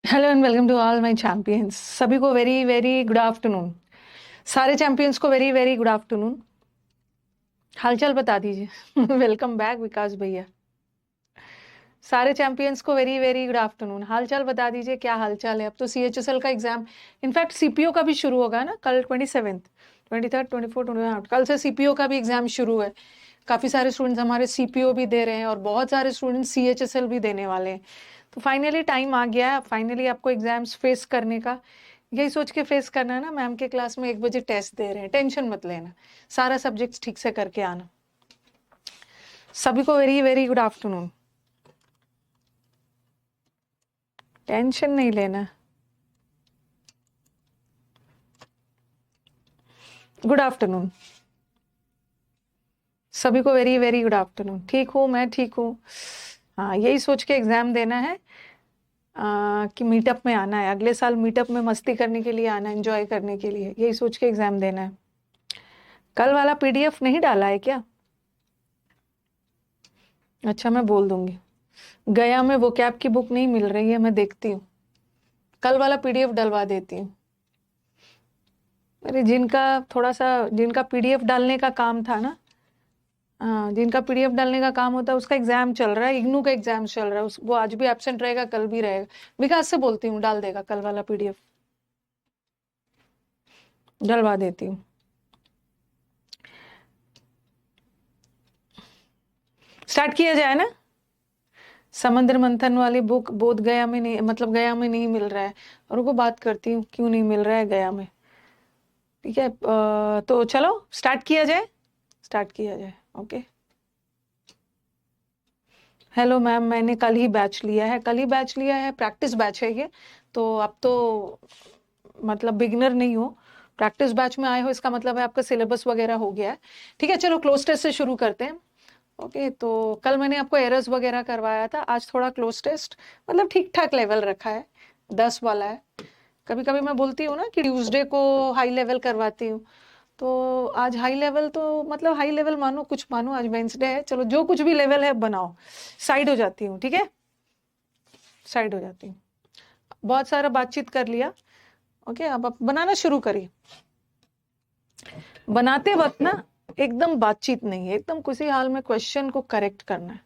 Hello and welcome to all my champions. सभी को very very good afternoon. सारे champions को वेरी वेरी गुड आफ्टरनून। हालचाल बता दीजिए। वेलकम बैक विकास भैया। सारे चैंपियंस को वेरी वेरी गुड आफ्टरनून। हालचाल बता दीजिए, क्या हालचाल है। अब तो सीएचएसएल का एग्जाम, इनफैक्ट सीपीओ का भी शुरू होगा ना कल 27, 23, 24, 25। कल से सीपीओ का भी एग्जाम शुरू है। काफी सारे स्टूडेंट्स हमारे सीपीओ भी दे रहे हैं और बहुत सारे स्टूडेंट्स सीएचएसएल भी देने वाले हैं। तो फाइनली टाइम आ गया है, फाइनली आपको एग्जाम्स फेस करने का। यही सोच के फेस करना है ना, मैम के क्लास में 1 बजे टेस्ट दे रहे हैं, टेंशन मत लेना। सारा सब्जेक्ट ठीक से करके आना। सभी को very very good afternoon. Tension नहीं लेना। Good afternoon. सभी को वेरी वेरी गुड आफ्टरनून। ठीक हूँ, मैं ठीक हूँ। हाँ, यही सोच के एग्जाम देना है कि मीटअप में आना है। अगले साल मीटअप में मस्ती करने के लिए आना है, एंजॉय करने के लिए। यही सोच के एग्जाम देना है। कल वाला पीडीएफ नहीं डाला है क्या? अच्छा, मैं बोल दूंगी। गया में वो कैब की बुक नहीं मिल रही है, मैं देखती हूँ। कल वाला पीडीएफ डलवा देती हूँ। अरे जिनका थोड़ा सा, जिनका पीडीएफ डालने का काम था ना, हाँ, जिनका पीडीएफ डालने का काम होता है उसका एग्जाम चल रहा है, इग्नू का एग्जाम चल रहा है। वो आज भी एब्सेंट रहेगा, कल भी रहेगा। विकास से बोलती हूँ, डाल देगा कल वाला पीडीएफ। डलवा देती हूँ। स्टार्ट किया जाए ना। समुद्र मंथन वाली बुक बोध गया में नहीं, मतलब गया में नहीं मिल रहा है। और उनको बात करती हूँ क्यों नहीं मिल रहा है गया में। ठीक है, तो चलो स्टार्ट किया जाए। स्टार्ट किया जाए। ओके। हेलो मैम, मैंने कल ही बैच लिया है, कल ही बैच लिया है, प्रैक्टिस बैच है ये। तो अब तो मतलब बिगिनर नहीं हो, प्रैक्टिस बैच में आए हो, इसका मतलब है आपका सिलेबस वगैरह हो गया है। ठीक है, चलो क्लोज टेस्ट से शुरू करते हैं। ओके, तो कल मैंने आपको एरर्स वगैरह करवाया था, आज थोड़ा क्लोज टेस्ट, मतलब ठीक ठाक लेवल रखा है, 10 वाला है। कभी कभी मैं बोलती हूँ ना कि ट्यूसडे को हाई लेवल करवाती हूँ, तो आज हाई लेवल, तो मतलब हाई लेवल मानो कुछ मानो, आज वेंसडे है, चलो जो कुछ भी लेवल है बनाओ। साइड हो जाती हूँ, ठीक है, साइड हो जाती हूँ। बहुत सारा बातचीत कर लिया। ओके, अब आप बनाना शुरू करिए। बनाते वक्त ना एकदम बातचीत नहीं है, एकदम किसी हाल में क्वेश्चन को करेक्ट करना है।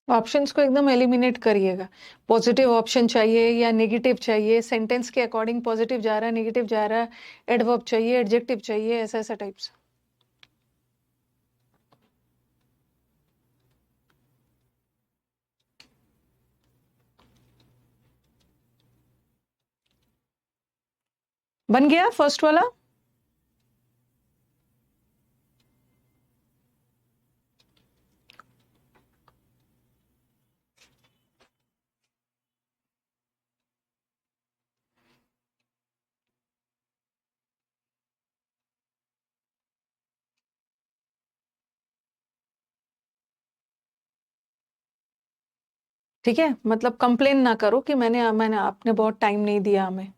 ऑप्शंस को एकदम एलिमिनेट करिएगा। पॉजिटिव ऑप्शन चाहिए या नेगेटिव चाहिए, सेंटेंस के अकॉर्डिंग पॉजिटिव जा रहा है, नेगेटिव जा रहा है, एडवर्ब चाहिए, एडजेक्टिव चाहिए, ऐसा ऐसा टाइप्स। बन गया फर्स्ट वाला? ठीक है, मतलब कंप्लेन ना करो कि मैंने आपने बहुत टाइम नहीं दिया हमें।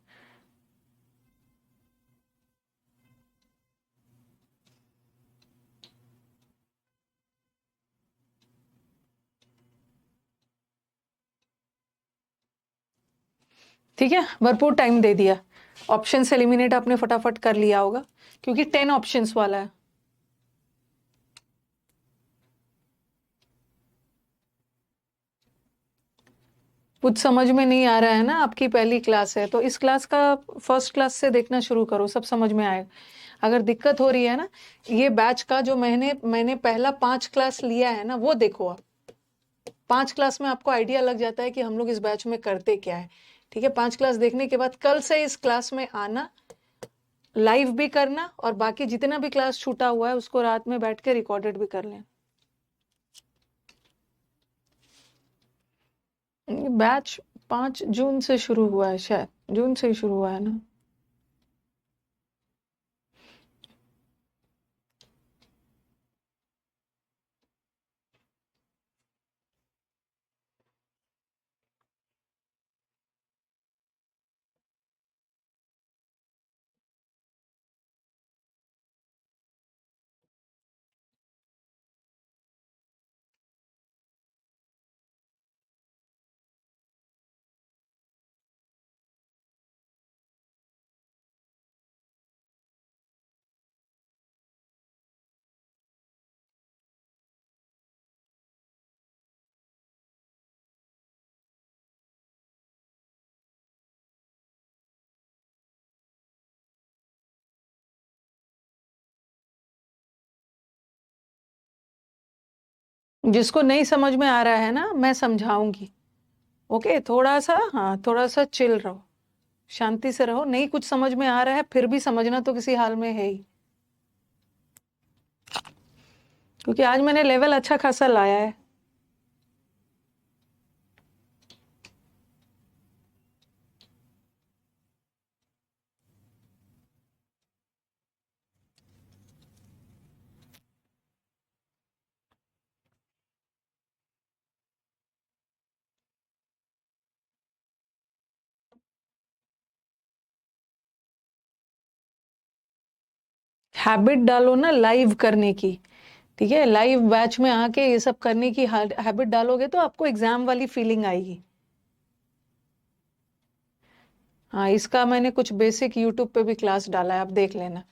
ठीक है, भरपूर टाइम दे दिया। ऑप्शन से एलिमिनेट आपने फटाफट कर लिया होगा क्योंकि 10 ऑप्शंस वाला है। कुछ समझ में नहीं आ रहा है ना, आपकी पहली क्लास है तो इस क्लास का फर्स्ट क्लास से देखना शुरू करो, सब समझ में आएगा। अगर दिक्कत हो रही है ना, ये बैच का जो मैंने पहला 5 क्लास लिया है ना, वो देखो आप। 5 क्लास में आपको आइडिया लग जाता है कि हम लोग इस बैच में करते क्या है। ठीक है, 5 क्लास देखने के बाद कल से इस क्लास में आना, लाइव भी करना, और बाकी जितना भी क्लास छूटा हुआ है उसको रात में बैठ के रिकॉर्डेड भी कर लें। बैच 5 जून से शुरू हुआ है, शायद जून से ही शुरू हुआ है ना। जिसको नहीं समझ में आ रहा है ना, मैं समझाऊंगी। ओके, थोड़ा सा, हाँ थोड़ा सा चिल रहो, शांति से रहो। नहीं कुछ समझ में आ रहा है फिर भी समझना तो किसी हाल में है ही, क्योंकि आज मैंने लेवल अच्छा खासा लाया है। हैबिट डालो ना लाइव करने की। ठीक है, लाइव बैच में आके ये सब करने की हैबिट डालोगे तो आपको एग्जाम वाली फीलिंग आएगी। हाँ, इसका मैंने कुछ बेसिक यूट्यूब पे भी क्लास डाला है, आप देख लेना।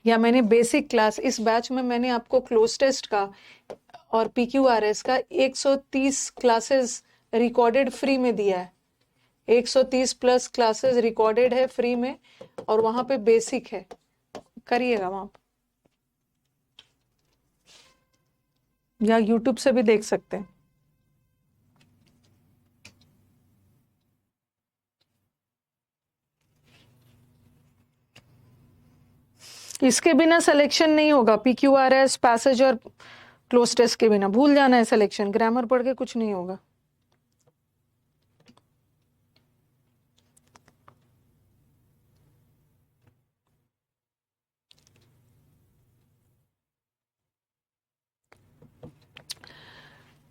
या मैंने बेसिक क्लास इस बैच में मैंने आपको क्लोज टेस्ट का और PQRS का 130 क्लासेस रिकॉर्डेड फ्री में दिया है। 130 प्लस क्लासेस रिकॉर्डेड है फ्री में, और वहां पे बेसिक है, करिएगा वहां पे। या यूट्यूब से भी देख सकते हैं। इसके बिना सिलेक्शन नहीं होगा, PQRS पैसेज और क्लोज टेस्ट के बिना भूल जाना है सिलेक्शन, ग्रामर पढ़ के कुछ नहीं होगा।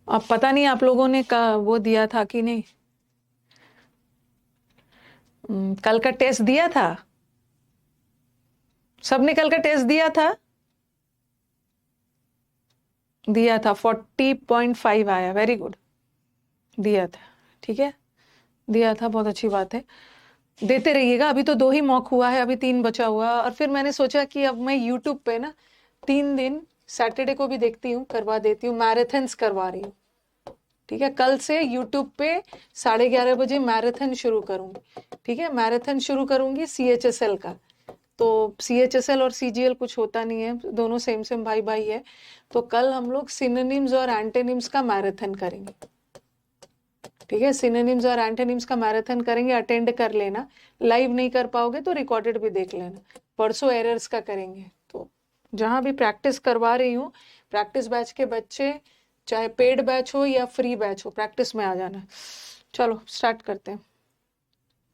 अब पता नहीं आप लोगों ने का वो दिया था कि नहीं, कल का टेस्ट दिया था? सबने कल का टेस्ट दिया था? दिया था, 40.5 आया, वेरी गुड, दिया था। ठीक है, दिया था, बहुत अच्छी बात है। देते रहिएगा, अभी तो 2 ही मॉक हुआ है, अभी 3 बचा हुआ है। और फिर मैंने सोचा कि अब मैं यूट्यूब पे ना 3 दिन सैटरडे को भी देखती हूँ, करवा देती हूँ, मैराथन्स करवा रही हूँ। ठीक है, कल से यूट्यूब पे 11:30 बजे मैराथन शुरू करूंगी। ठीक है, मैराथन शुरू करूंगी CHSL का। तो CHSL और CGL कुछ होता नहीं है, दोनों सेम सेम भाई भाई है। तो कल हम लोग सिनोनिम्स और एंटोनिम्स का मैराथन करेंगे। ठीक है, सिनोनिम्स और एंटोनिम्स का मैराथन करेंगे, अटेंड कर लेना। लाइव नहीं कर पाओगे तो रिकॉर्डेड भी देख लेना। परसों एरर्स का करेंगे। तो जहां भी प्रैक्टिस करवा रही हूँ, प्रैक्टिस बैच के बच्चे चाहे पेड बैच हो या फ्री बैच हो, प्रैक्टिस में आ जाना। चलो स्टार्ट करते हैं।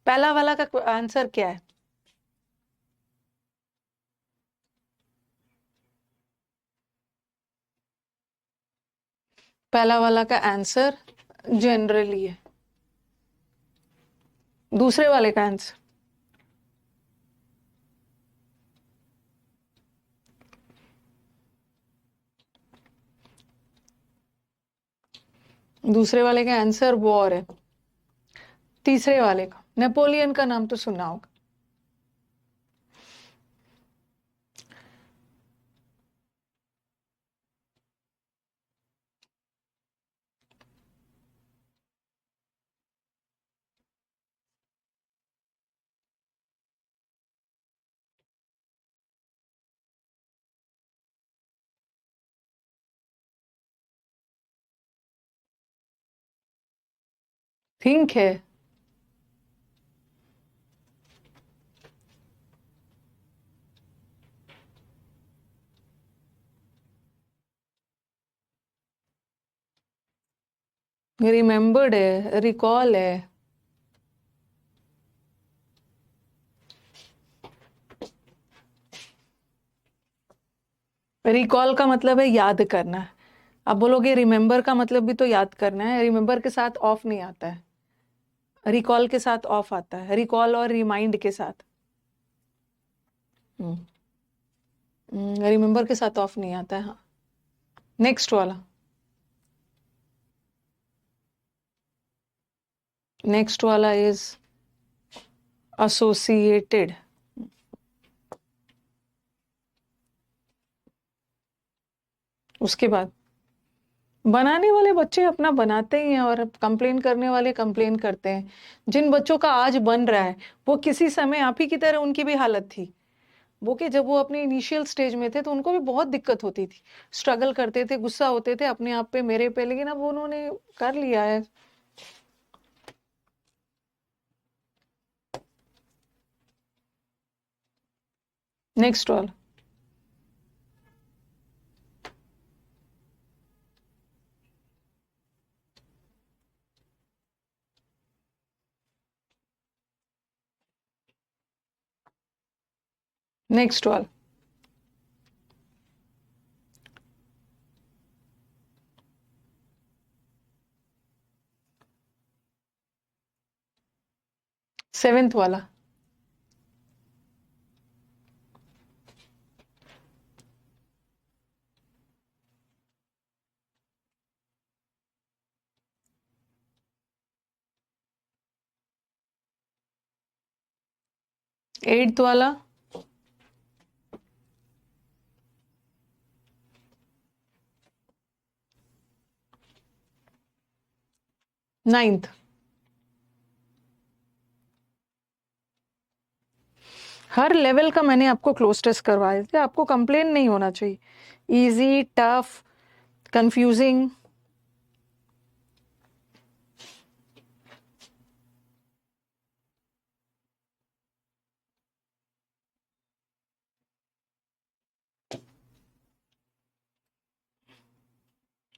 पहला वाला का आंसर क्या है? पहला वाला का आंसर जनरली है। दूसरे वाले का आंसर दूसरे वाले का आंसर वॉर है। तीसरे वाले का नेपोलियन का नाम तो सुना होगा। थिंक है। रिमेम्बर्ड है, रिकॉल है। रिकॉल का मतलब है याद करना। अब बोलोगे रिमेम्बर का मतलब भी तो याद करना है। रिमेम्बर के साथ ऑफ नहीं आता है, रिकॉल के साथ ऑफ आता है। रिकॉल और रिमाइंड के साथ, रिमेम्बर के साथ ऑफ नहीं आता है। हाँ, नेक्स्ट वाला। नेक्स्ट वाला इज एसोसिएटेड। उसके बाद बनाने वाले बच्चे अपना बनाते ही हैं और कंप्लेन करने वाले कंप्लेन करते हैं। जिन बच्चों का आज बन रहा है वो किसी समय आप ही की तरह उनकी भी हालत थी। वो कि जब वो अपने इनिशियल स्टेज में थे तो उनको भी बहुत दिक्कत होती थी, स्ट्रगल करते थे, गुस्सा होते थे अपने आप पे, मेरे पे, लेकिन अब उन्होंने कर लिया है। नेक्स्ट वाला। नेक्स्ट वाला। सेवेंथ वाला। एट्थ वाला। नाइन्थ। हर लेवल का मैंने आपको क्लोज टेस्ट करवाए थे, आपको कंप्लेन नहीं होना चाहिए। Easy, tough, confusing.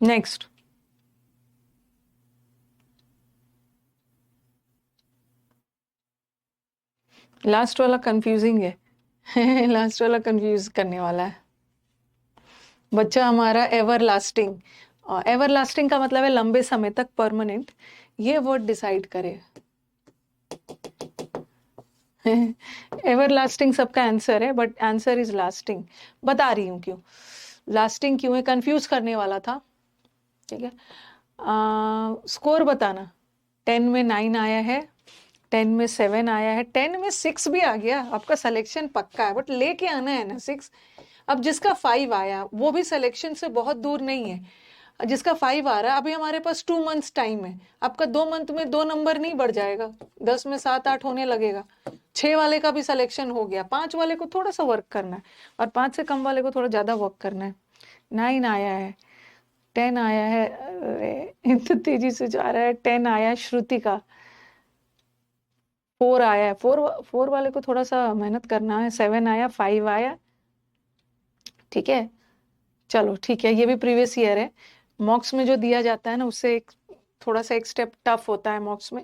Next. Last वाला कंफ्यूजिंग है। लास्ट वाला कंफ्यूज करने वाला है। बच्चा हमारा एवर लास्टिंग। एवर लास्टिंग का मतलब है लंबे समय तक, परमानेंट। ये वर्ड डिसाइड करे। एवर लास्टिंग सबका आंसर है, बट आंसर इज लास्टिंग। बता रही हूँ क्यों लास्टिंग क्यों है। कंफ्यूज करने वाला था। ठीक है, स्कोर बताना। 10 में 9 आया है, 10 में 7 आया है, 10 में 6 भी आ गया। आपका सिलेक्शन पक्का है, बट लेके आना है ना 6। अब जिसका 5 आया वो भी सिलेक्शन से बहुत दूर नहीं है। जिसका 5 आ रहा है, अभी हमारे पास 2 मंथ्स टाइम है। आपका 2 मंथ में 2 नंबर नहीं बढ़ जाएगा, 10 में 7 8 होने लगेगा। 6 वाले का भी सिलेक्शन हो गया, 5 वाले को थोड़ा सा वर्क करना है और 5 से कम वाले को थोड़ा ज्यादा वर्क करना है। 9 आया है, 10 आया है, अरे इतना तेजी से जा रहा है। 10 आया श्रुति का, 4 आया है, 4 वाले को थोड़ा सा मेहनत करना है। 7 आया, 5 आया, ठीक है। चलो ठीक है, ये भी प्रीवियस ईयर है। मॉक्स में जो दिया जाता है ना, उससे एक थोड़ा सा एक स्टेप टफ होता है मॉक्स में।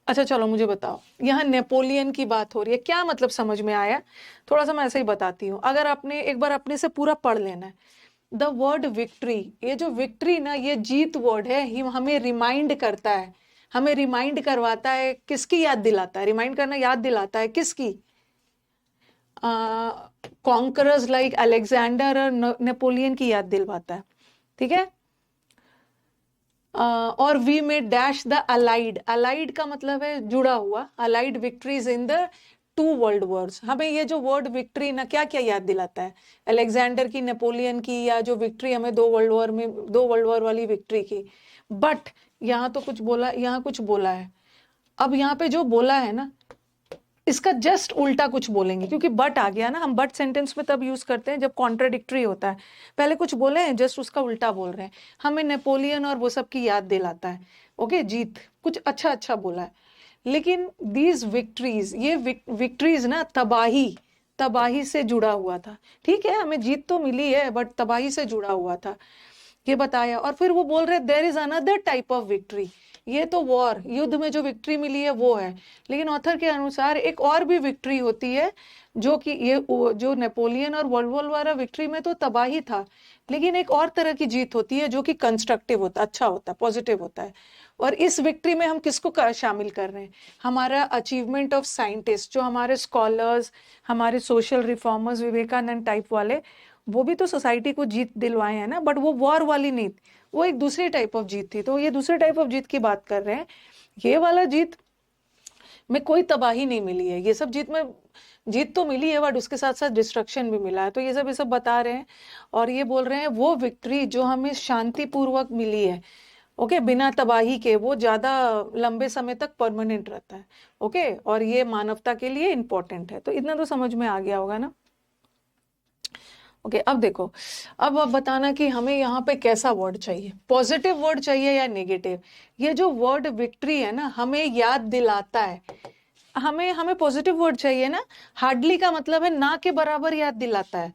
अच्छा चलो मुझे बताओ, यहाँ नेपोलियन की बात हो रही है, क्या मतलब समझ में आया? थोड़ा सा मैं ऐसे ही बताती हूँ, अगर आपने एक बार अपने से पूरा पढ़ लेना है। द वर्ड विक्ट्री, ये जो विक्ट्री ना, ये जीत वर्ड है। ही हमें रिमाइंड करता है, हमें रिमाइंड करवाता है, किसकी याद दिलाता है? रिमाइंड करना याद दिलाता है किसकी? कॉन्करर्स लाइक अलेक्जेंडर और नेपोलियन की याद दिलवाता है, ठीक है। और वी में डैश द अलाइड, अलाइड का मतलब है जुड़ा हुआ, allied victories in the 2 world Wars. हमें ये जो वर्ड विक्ट्री ना क्या क्या याद दिलाता है? अलेक्जेंडर की, नेपोलियन की, या जो विक्ट्री हमें 2 वर्ल्ड वॉर में, 2 वर्ल्ड वॉर वाली विक्ट्री की। बट यहाँ तो कुछ बोला, यहाँ कुछ बोला है। अब यहाँ पे जो बोला है ना, इसका जस्ट उल्टा कुछ बोलेंगे, क्योंकि बट आ गया ना। हम बट सेंटेंस में तब यूज करते हैं जब कॉन्ट्राडिक्टरी होता है। पहले कुछ बोले हैं, जस्ट उसका उल्टा बोल रहे हैं। हमें नेपोलियन और वो सब की याद दिलाता है, ओके, जीत, कुछ अच्छा अच्छा बोला है। लेकिन दीज विक्ट्रीज, ये विक्ट्रीज ना तबाही, तबाही से जुड़ा हुआ था। ठीक है, हमें जीत तो मिली है, बट तबाही से जुड़ा हुआ था, ये बताया। और फिर वो बोल रहे there is another type of victory, ये तो वॉर, युद्ध में जो विक्ट्री मिली है वो है। लेकिन ऑथर के अनुसार एक और भी विक्ट्री होती है, जो कि ये जो नेपोलियन और वर्ल्ड वॉर वाला विक्ट्री में तो तबाही था, लेकिन एक और तरह की जीत होती है जो कि कंस्ट्रक्टिव होता है, अच्छा होता है, पॉजिटिव होता है। और इस विक्ट्री में हम किसको शामिल कर रहे हैं? हमारा अचीवमेंट ऑफ साइंटिस्ट, जो हमारे स्कॉलर्स, हमारे सोशल रिफॉर्मर्स, विवेकानंद टाइप वाले, वो भी तो सोसाइटी को जीत दिलवाए हैं ना, बट वो वॉर वाली नहीं, वो एक दूसरी टाइप ऑफ जीत थी। तो ये दूसरे टाइप ऑफ जीत की बात कर रहे हैं। ये वाला जीत में कोई तबाही नहीं मिली है, ये सब जीत में जीत तो मिली है, बट उसके साथ साथ डिस्ट्रक्शन भी मिला है। तो ये सब बता रहे हैं, और ये बोल रहे हैं वो विक्ट्री जो हमें शांतिपूर्वक मिली है, ओके, बिना तबाही के, वो ज्यादा लंबे समय तक परमानेंट रहता है, ओके, और ये मानवता के लिए इंपॉर्टेंट है। तो इतना तो समझ में आ गया होगा ना। ओके, अब देखो, अब बताना कि हमें यहाँ पे कैसा वर्ड चाहिए, पॉजिटिव वर्ड चाहिए या नेगेटिव। ये जो वर्ड विक्ट्री है ना, हमें याद दिलाता है, हमें हमें पॉजिटिव वर्ड चाहिए ना। हार्डली का मतलब है ना के बराबर याद दिलाता है।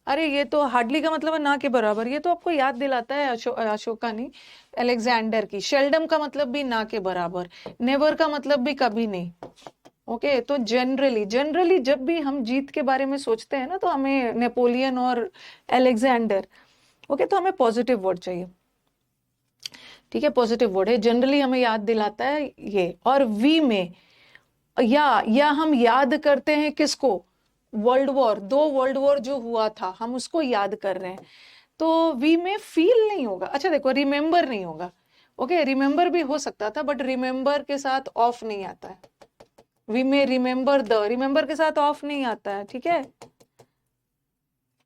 अरे ये तो हार्डली का मतलब है ना के बराबर, ये तो आपको याद दिलाता है अशोका नहीं, अलेक्जेंडर की। शेल्डम का मतलब भी ना के बराबर, नेवर का मतलब भी कभी नहीं। ओके, तो जनरली जनरली जब भी हम जीत के बारे में सोचते हैं ना, तो हमें नेपोलियन और अलेक्जेंडर, ओके, तो हमें पॉजिटिव वर्ड चाहिए, ठीक है, पॉजिटिव वर्ड है, जनरली हमें याद दिलाता है ये। और वी में या हम याद करते हैं किसको? वर्ल्ड वॉर, 2 वर्ल्ड वॉर जो हुआ था, हम उसको याद कर रहे हैं। तो वी में फील नहीं होगा। अच्छा देखो, रिमेंबर नहीं होगा, ओके, रिमेंबर भी हो सकता था, बट रिमेंबर के साथ ऑफ नहीं आता है। वी में रिमेंबर, द रिमेंबर के साथ ऑफ नहीं आता है, ठीक है,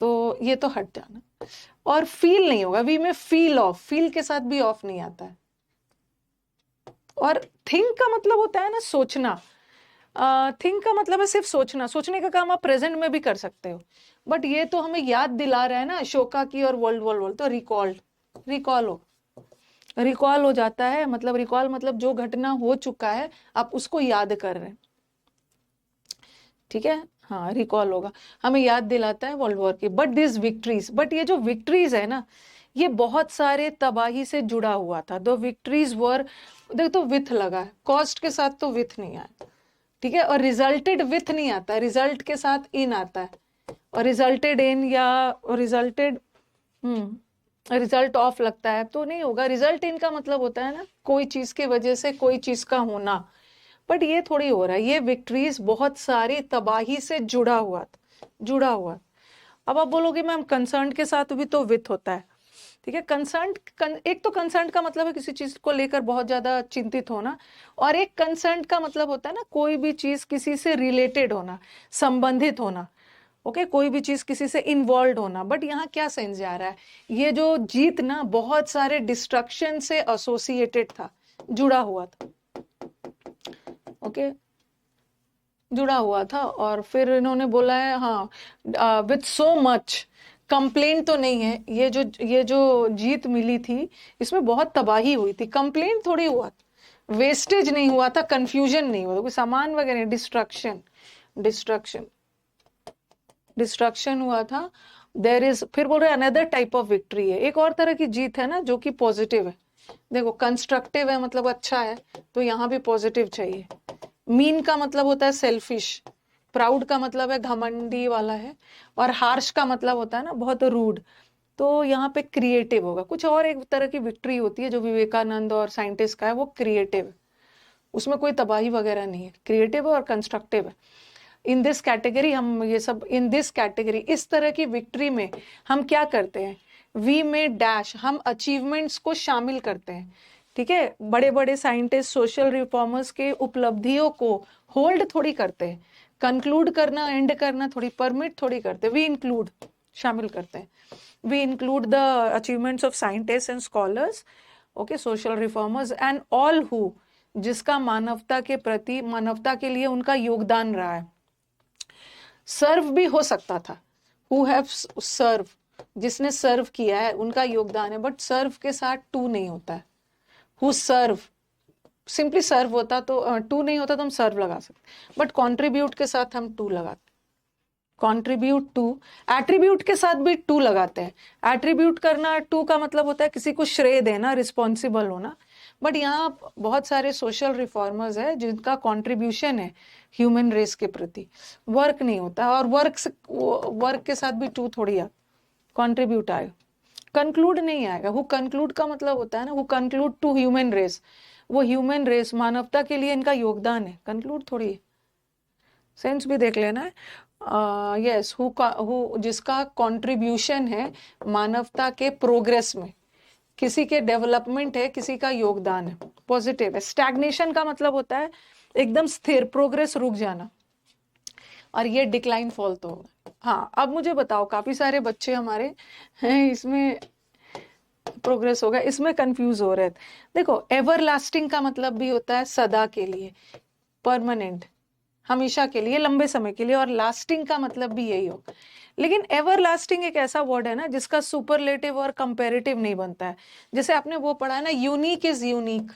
तो ये तो हट जाना। और फील नहीं होगा, वी में फील ऑफ, फील के साथ भी ऑफ नहीं आता है। और थिंक का मतलब होता है ना सोचना, थिंक का मतलब है सिर्फ सोचना, सोचने का काम आप प्रेजेंट में भी कर सकते हो। बट ये तो हमें याद दिला रहा है ना अशोका की और वर्ल्ड वॉर, तो रिकॉल, रिकॉल हो जाता है। मतलब रिकॉल मतलब जो घटना हो चुका है आप उसको याद कर रहे हैं, ठीक है, हाँ, रिकॉल होगा, हमें याद दिलाता है वर्ल्ड वॉर की। बट दिस विक्ट्रीज, बट ये जो विक्ट्रीज है ना, ये बहुत सारे तबाही से जुड़ा हुआ था। दो विक्ट्रीज वर, देखो तो विथ लगा है, कॉस्ट के साथ तो विथ नहीं आया, ठीक है, और रिजल्टेड विथ नहीं आता है, रिजल्ट के साथ इन आता है। और रिजल्टेड इन या रिजल्टेड रिजल्ट ऑफ लगता है तो नहीं होगा। रिजल्ट इन का मतलब होता है ना कोई चीज की वजह से कोई चीज का होना, बट ये थोड़ी हो रहा है। ये विक्ट्रीज बहुत सारी तबाही से जुड़ा हुआ, जुड़ा हुआ। अब आप बोलोगे मैम कंसर्न के साथ भी तो विथ होता है, ठीक है। कंसर्न, एक तो कंसर्न का मतलब है किसी चीज को लेकर बहुत ज्यादा चिंतित होना, और एक कंसर्न का मतलब होता है ना कोई भी चीज किसी से रिलेटेड होना, संबंधित होना, ओके, कोई भी चीज किसी से इन्वॉल्व होना। बट यहाँ क्या सेंस जा रहा है, ये जो जीत ना बहुत सारे डिस्ट्रक्शन से एसोसिएटेड था, जुड़ा हुआ था, ओके, जुड़ा हुआ था। और फिर इन्होंने बोला है हाँ, विथ सो मच कंप्लेंट तो नहीं है, ये जो जीत मिली थी इसमें बहुत तबाही हुई थी, कंप्लेंट थोड़ी हुआ, वेस्टेज नहीं हुआ था, कंफ्यूजन नहीं हुआ था, कोई सामान वगैरह, डिस्ट्रक्शन डिस्ट्रक्शन डिस्ट्रक्शन हुआ था। देर इज, फिर बोल रहे अनदर टाइप ऑफ विक्ट्री है, एक और तरह की जीत है ना जो कि पॉजिटिव है। देखो कंस्ट्रक्टिव है मतलब अच्छा है, तो यहाँ भी पॉजिटिव चाहिए। मीन का मतलब होता है सेल्फिश, प्राउड का मतलब है घमंडी वाला है, और हार्श का मतलब होता है ना बहुत रूड। तो यहाँ पे क्रिएटिव होगा, कुछ और एक तरह की विक्ट्री होती है जो विवेकानंद और साइंटिस्ट का है, वो क्रिएटिव है, उसमें कोई तबाही वगैरह नहीं है, क्रिएटिव है और कंस्ट्रक्टिव है। इन दिस कैटेगरी हम ये सब, इन दिस कैटेगरी, इस तरह की विक्ट्री में हम क्या करते हैं, वी में डैश, हम अचीवमेंट्स को शामिल करते हैं। ठीक है, बड़े बड़े साइंटिस्ट, सोशल रिफॉर्मर्स के उपलब्धियों को होल्ड थोड़ी करते हैं, कंक्लूड करना, एंड करना थोड़ी, परमिट थोड़ी करते, वी इंक्लूड, शामिल करते हैं। We include the achievements of scientist and scholars, okay, social reformers and all who, जिसका मानवता के प्रति, मानवता के लिए उनका योगदान रहा है। सर्व भी हो सकता था, हु हैव सर्व, जिसने सर्व किया है उनका योगदान है, बट सर्व के साथ टू नहीं होता है। हु सर्व, सिंपली सर्व होता तो टू नहीं होता तो हम सर्व लगा सकते, बट कॉन्ट्रीब्यूट के साथ हम टू लगाते, कॉन्ट्रीब्यूट टू, एट्रीब्यूट के साथ भी टू लगाते हैं। एट्रीब्यूट करना, टू का मतलब होता है किसी को श्रेय देना, रिस्पॉन्सिबल होना। बट यहाँ बहुत सारे सोशल रिफॉर्मर्स है जिनका कॉन्ट्रीब्यूशन है ह्यूमन रेस के प्रति, वर्क नहीं होता, और वर्क के साथ भी टू थोड़ी आ, कॉन्ट्रीब्यूट आएगा, कंक्लूड नहीं आएगा। हु कंक्लूड का मतलब होता है ना, who conclude to human race, वो ह्यूमन रेस, मानवता के लिए इनका योगदान है, कंक्लूड थोड़ी है। सेंस भी देख लेना है। यस, हु जिसका कंट्रीब्यूशन है मानवता के प्रोग्रेस में, किसी के डेवलपमेंट है, किसी का योगदान है, पॉजिटिव है। स्टैग्नेशन का मतलब होता है एकदम स्थिर, प्रोग्रेस रुक जाना, और ये डिक्लाइन फॉल तो होगा। हाँ, अब मुझे बताओ, काफी सारे बच्चे हमारे हैं इसमें, प्रोग्रेस होगा, इसमें कंफ्यूज हो रहे थे। देखो, एवरलास्टिंग का मतलब भी होता है सदा के लिए, परमानेंट, हमेशा के लिए, लंबे समय के लिए, और लास्टिंग का मतलब भी यही हो। लेकिन एवरलास्टिंग एक ऐसा वर्ड है ना जिसका सुपरलेटिव और कंपैरेटिव नहीं बनता है। जैसे आपने वो पढ़ा है ना, यूनिक इज यूनिक,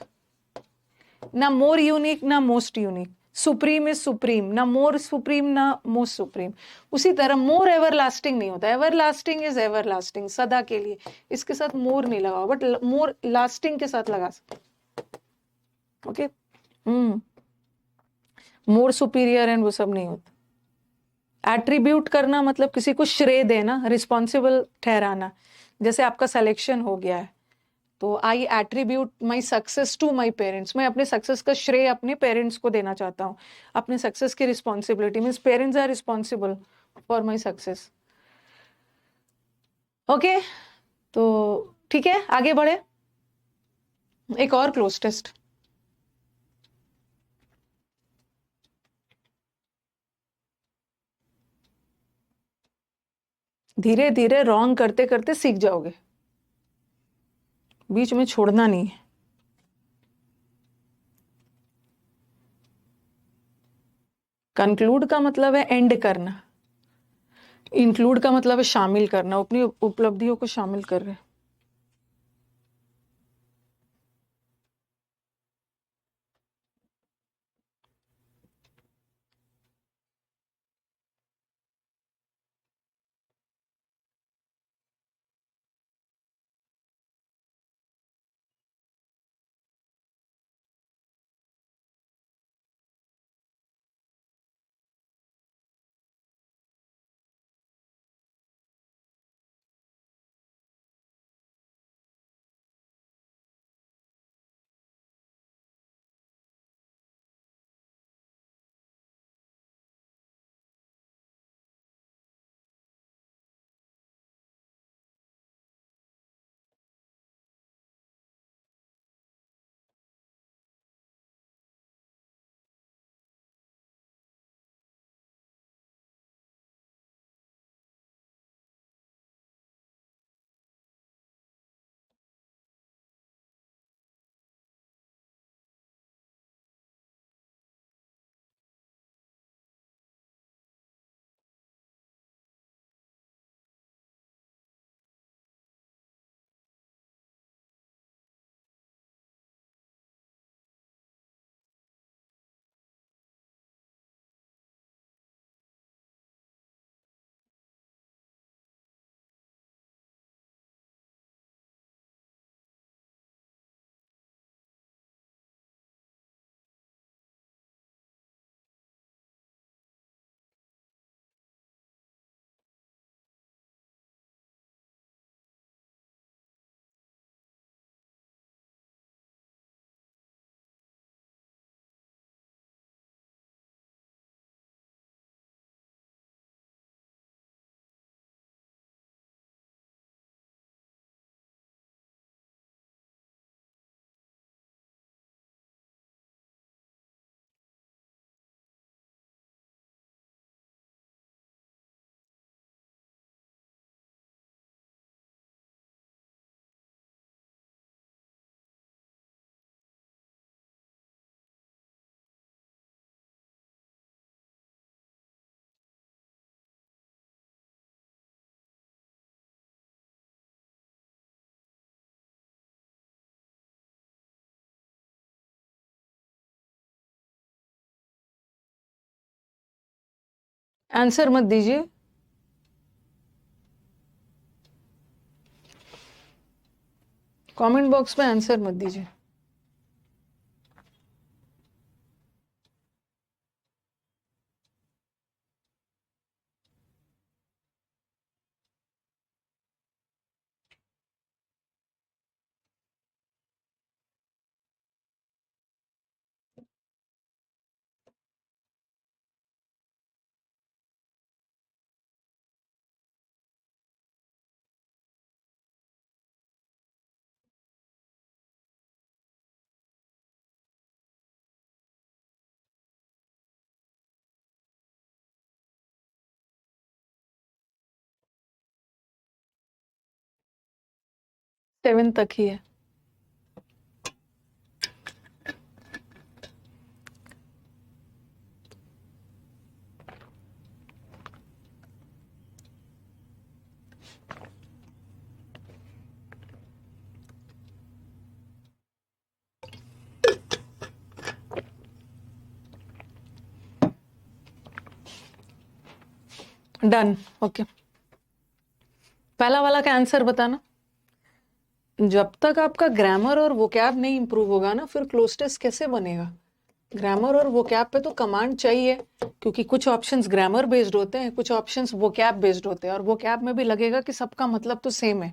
ना मोर यूनिक ना most unique, supreme is supreme, ना मोर सुप्रीम ना मोस्ट सुप्रीम। उसी तरह मोर एवरलास्टिंग नहीं होता, एवरलास्टिंग इज एवरलास्टिंग, सदा के लिए, इसके साथ मोर नहीं लगाओ, बट मोर लास्टिंग के साथ लगा सकते। ओके, मोर सुपीरियर एंड वो सब नहीं होता। एट्रीब्यूट करना मतलब किसी को श्रेय देना, रिस्पॉन्सिबल ठहराना। जैसे आपका सिलेक्शन हो गया है, तो I attribute my success to my parents, मैं अपने सक्सेस का श्रेय अपने पेरेंट्स को देना चाहता हूँ, अपने सक्सेस की responsibility, means parents are responsible for my success. Okay, तो ठीक है, आगे बढ़े, एक और क्लोज टेस्ट। धीरे धीरे रॉन्ग करते करते सीख जाओगे, बीच में छोड़ना नहीं है। कंक्लूड का मतलब है एंड करना, इंक्लूड का मतलब है शामिल करना, अपनी उपलब्धियों को शामिल कर रहे हैं। आंसर मत दीजिए। कमेंट बॉक्स में आंसर मत दीजिए। सेवन तक ही है। Done, okay. पहला वाला का आंसर बताना। जब तक आपका ग्रामर और वोकैब नहीं इंप्रूव होगा ना, फिर क्लोज टेस्ट कैसे बनेगा? ग्रामर और वोकैब पे तो कमांड चाहिए, क्योंकि कुछ ऑप्शंस ग्रामर बेस्ड होते हैं, कुछ ऑप्शंस वोकैब बेस्ड होते हैं, और वोकैब में भी लगेगा कि सबका मतलब तो सेम है,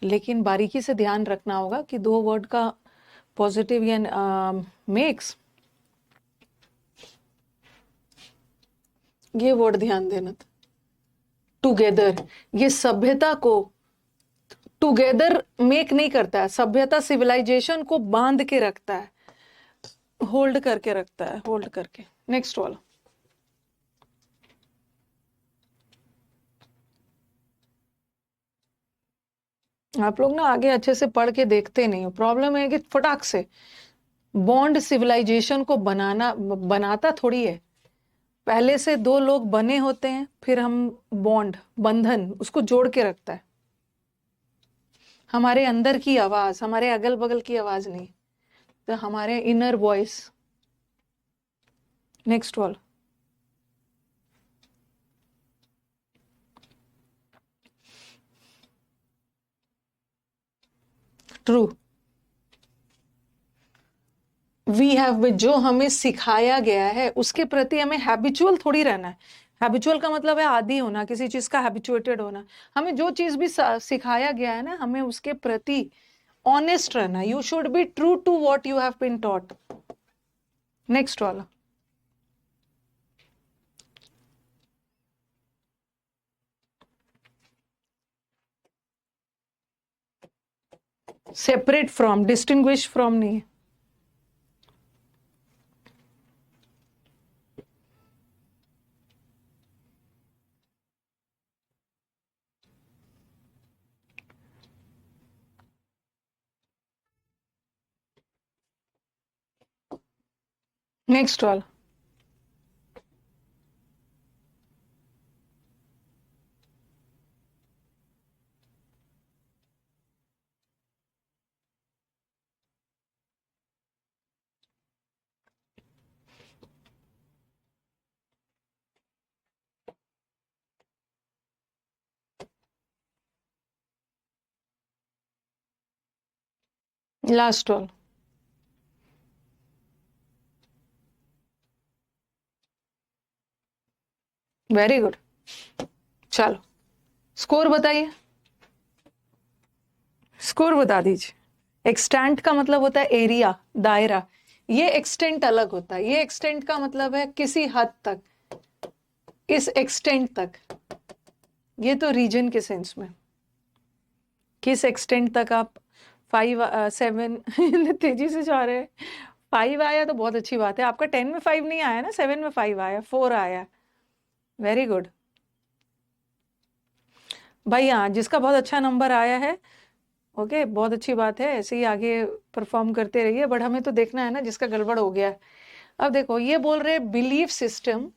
लेकिन बारीकी से ध्यान रखना होगा कि दो वर्ड का पॉजिटिव या मेक्स, ये वर्ड ध्यान देना। टुगेदर, ये सभ्यता को टुगेदर मेक नहीं करता है, सभ्यता सिविलाइजेशन को बांध के रखता है, होल्ड करके रखता है, होल्ड करके। नेक्स्ट वाला। आप लोग ना आगे अच्छे से पढ़ के देखते नहीं हो, प्रॉब्लम है कि फटाक से बॉन्ड सिविलाइजेशन को बनाता थोड़ी है। पहले से दो लोग बने होते हैं, फिर हम बॉन्ड, बंधन, उसको जोड़ के रखता है। हमारे अंदर की आवाज, हमारे अगल बगल की आवाज नहीं, तो हमारे इनर वॉइस। नेक्स्ट वाला। ट्रू। वी हैव, जो हमें सिखाया गया है उसके प्रति हमें हैबिचुअल थोड़ी रहना है। हैबिचुअल का मतलब है आदी होना, किसी चीज का हैबिचुएटेड होना। हमें जो चीज भी सिखाया गया है ना, हमें उसके प्रति ऑनेस्ट रहना। You should be true to what you have been taught. Next वाला। सेपरेट फ्रॉम, डिस्टिंग्विश फ्रॉम नहीं है। नेक्स्ट वाला। लास्ट वाला। Very good. चलो स्कोर बताइए, स्कोर बता दीजिए। एक्सटेंट का मतलब होता है एरिया, दायरा। ये एक्सटेंट अलग होता है। ये एक्सटेंट का मतलब है किसी हद तक, इस एक्सटेंट तक। ये तो रीजन के सेंस में, किस एक्सटेंट तक आप 5 7 तेजी से जा रहे हैं। 5 आया तो बहुत अच्छी बात है। आपका 10 में 5 नहीं आया ना, 7 में 5 आया, 4 आया। वेरी गुड भाई। हाँ, जिसका बहुत अच्छा नंबर आया है, ओके, बहुत अच्छी बात है, ऐसे ही आगे परफॉर्म करते रहिए। बट हमें तो देखना है ना जिसका गड़बड़ हो गया है। अब देखो, ये बोल रहे बिलीफ सिस्टम,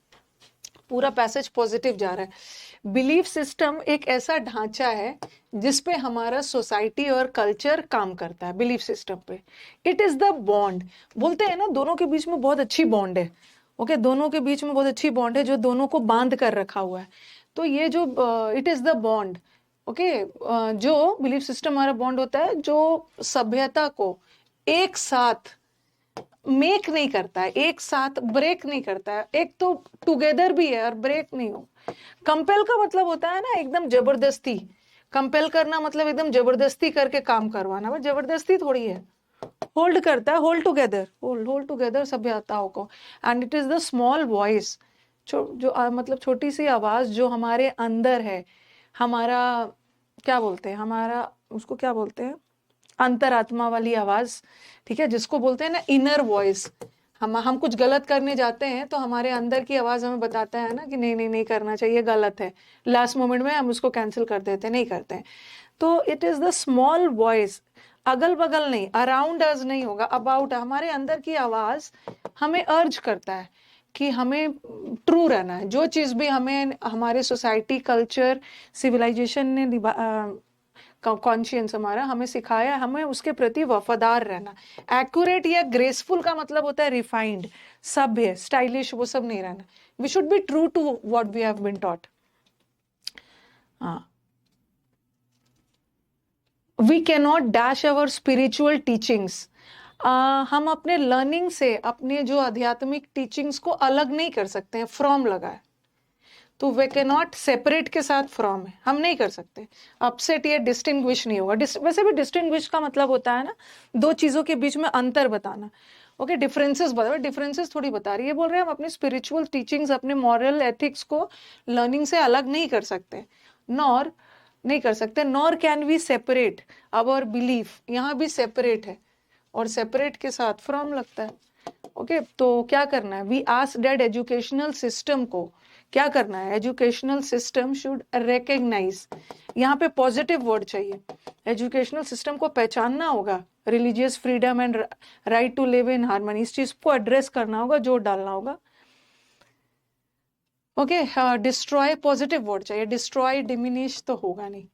पूरा पैसेज पॉजिटिव जा रहा है। बिलीफ सिस्टम एक ऐसा ढांचा है जिसपे हमारा सोसाइटी और कल्चर काम करता है। बिलीफ सिस्टम पे इट इज द बॉन्ड। बोलते हैं ना दोनों के बीच में बहुत अच्छी बॉन्ड है, ओके, दोनों के बीच में बहुत अच्छी बॉन्ड है जो दोनों को बांध कर रखा हुआ है। तो ये जो it is the bond, okay, जो बिलीफ सिस्टम हमारा बॉन्ड होता है जो सभ्यता को एक साथ मेक नहीं करता है, एक साथ ब्रेक नहीं करता है। एक तो टुगेदर भी है और ब्रेक नहीं हो। कंपेल का मतलब होता है ना एकदम जबरदस्ती, कंपेल करना मतलब एकदम जबरदस्ती करके काम करवाना, बट जबरदस्ती थोड़ी है। होल्ड करता है, होल्ड टुगेदर, होल्ड टुगेदर सभ्यताओं को। And it is the small voice, जो मतलब छोटी सी आवाज जो हमारे अंदर है, हमारा क्या बोलते हैं, हमारा उसको क्या बोलते हैं, अंतरात्मा वाली आवाज, ठीक है, जिसको बोलते हैं ना इनर वॉइस। हम कुछ गलत करने जाते हैं तो हमारे अंदर की आवाज हमें बताता है ना कि नहीं नहीं नहीं करना चाहिए, गलत है। लास्ट मोमेंट में हम उसको कैंसिल कर देते हैं, नहीं करते हैं। तो it is the small voice, अगल बगल नहीं, अराउंड अस नहीं होगा, अबाउट, हमारे अंदर की आवाज हमें अर्ज करता है कि हमें ट्रू रहना है। जो चीज भी हमें हमारे सोसाइटी, कल्चर, सिविलाइजेशन ने कॉन्शियंस हमारा हमें सिखाया है, हमें उसके प्रति वफादार रहना। एक्यूरेट या ग्रेसफुल का मतलब होता है रिफाइंड, सभ्य, स्टाइलिश, वो सब नहीं रहना। We should be true to what we have been taught. हाँ, we can not dash our spiritual teachings. हम अपने लर्निंग से अपने जो आध्यात्मिक टीचिंग्स को अलग नहीं कर सकते हैं, फ्रॉम लगा है तो वे कैन नॉट सेपरेट के साथ फ्रॉम है, हम नहीं कर सकते। अपसेट या डिस्टिंग्विश नहीं होगा। वैसे भी डिस्टिंग्विश का मतलब होता है ना दो चीजों के बीच में अंतर बताना। ओके, डिफरेंसेस बता, डिफरेंसेस थोड़ी बता रही है, बोल रहे हैं हम अपनी स्पिरिचुअल टीचिंग्स, अपने मॉरल एथिक्स को लर्निंग से अलग नहीं कर सकते, नॉर नहीं कर सकते, nor can we separate our belief. यहाँ भी सेपरेट है और सेपरेट के साथ फ्रॉम लगता है। ओके, तो क्या करना है, we ask that educational system को क्या करना है, एजुकेशनल सिस्टम शुड रिकॉग्नाइज, यहाँ पे पॉजिटिव वर्ड चाहिए। एजुकेशनल सिस्टम को पहचानना होगा, religious freedom and right to live in harmony, इस चीज को एड्रेस करना होगा, जोर डालना होगा। ओके, डिस्ट्रॉय पॉजिटिव वर्ड चाहिए, डिस्ट्रॉय डिमिनिश तो होगा नहीं।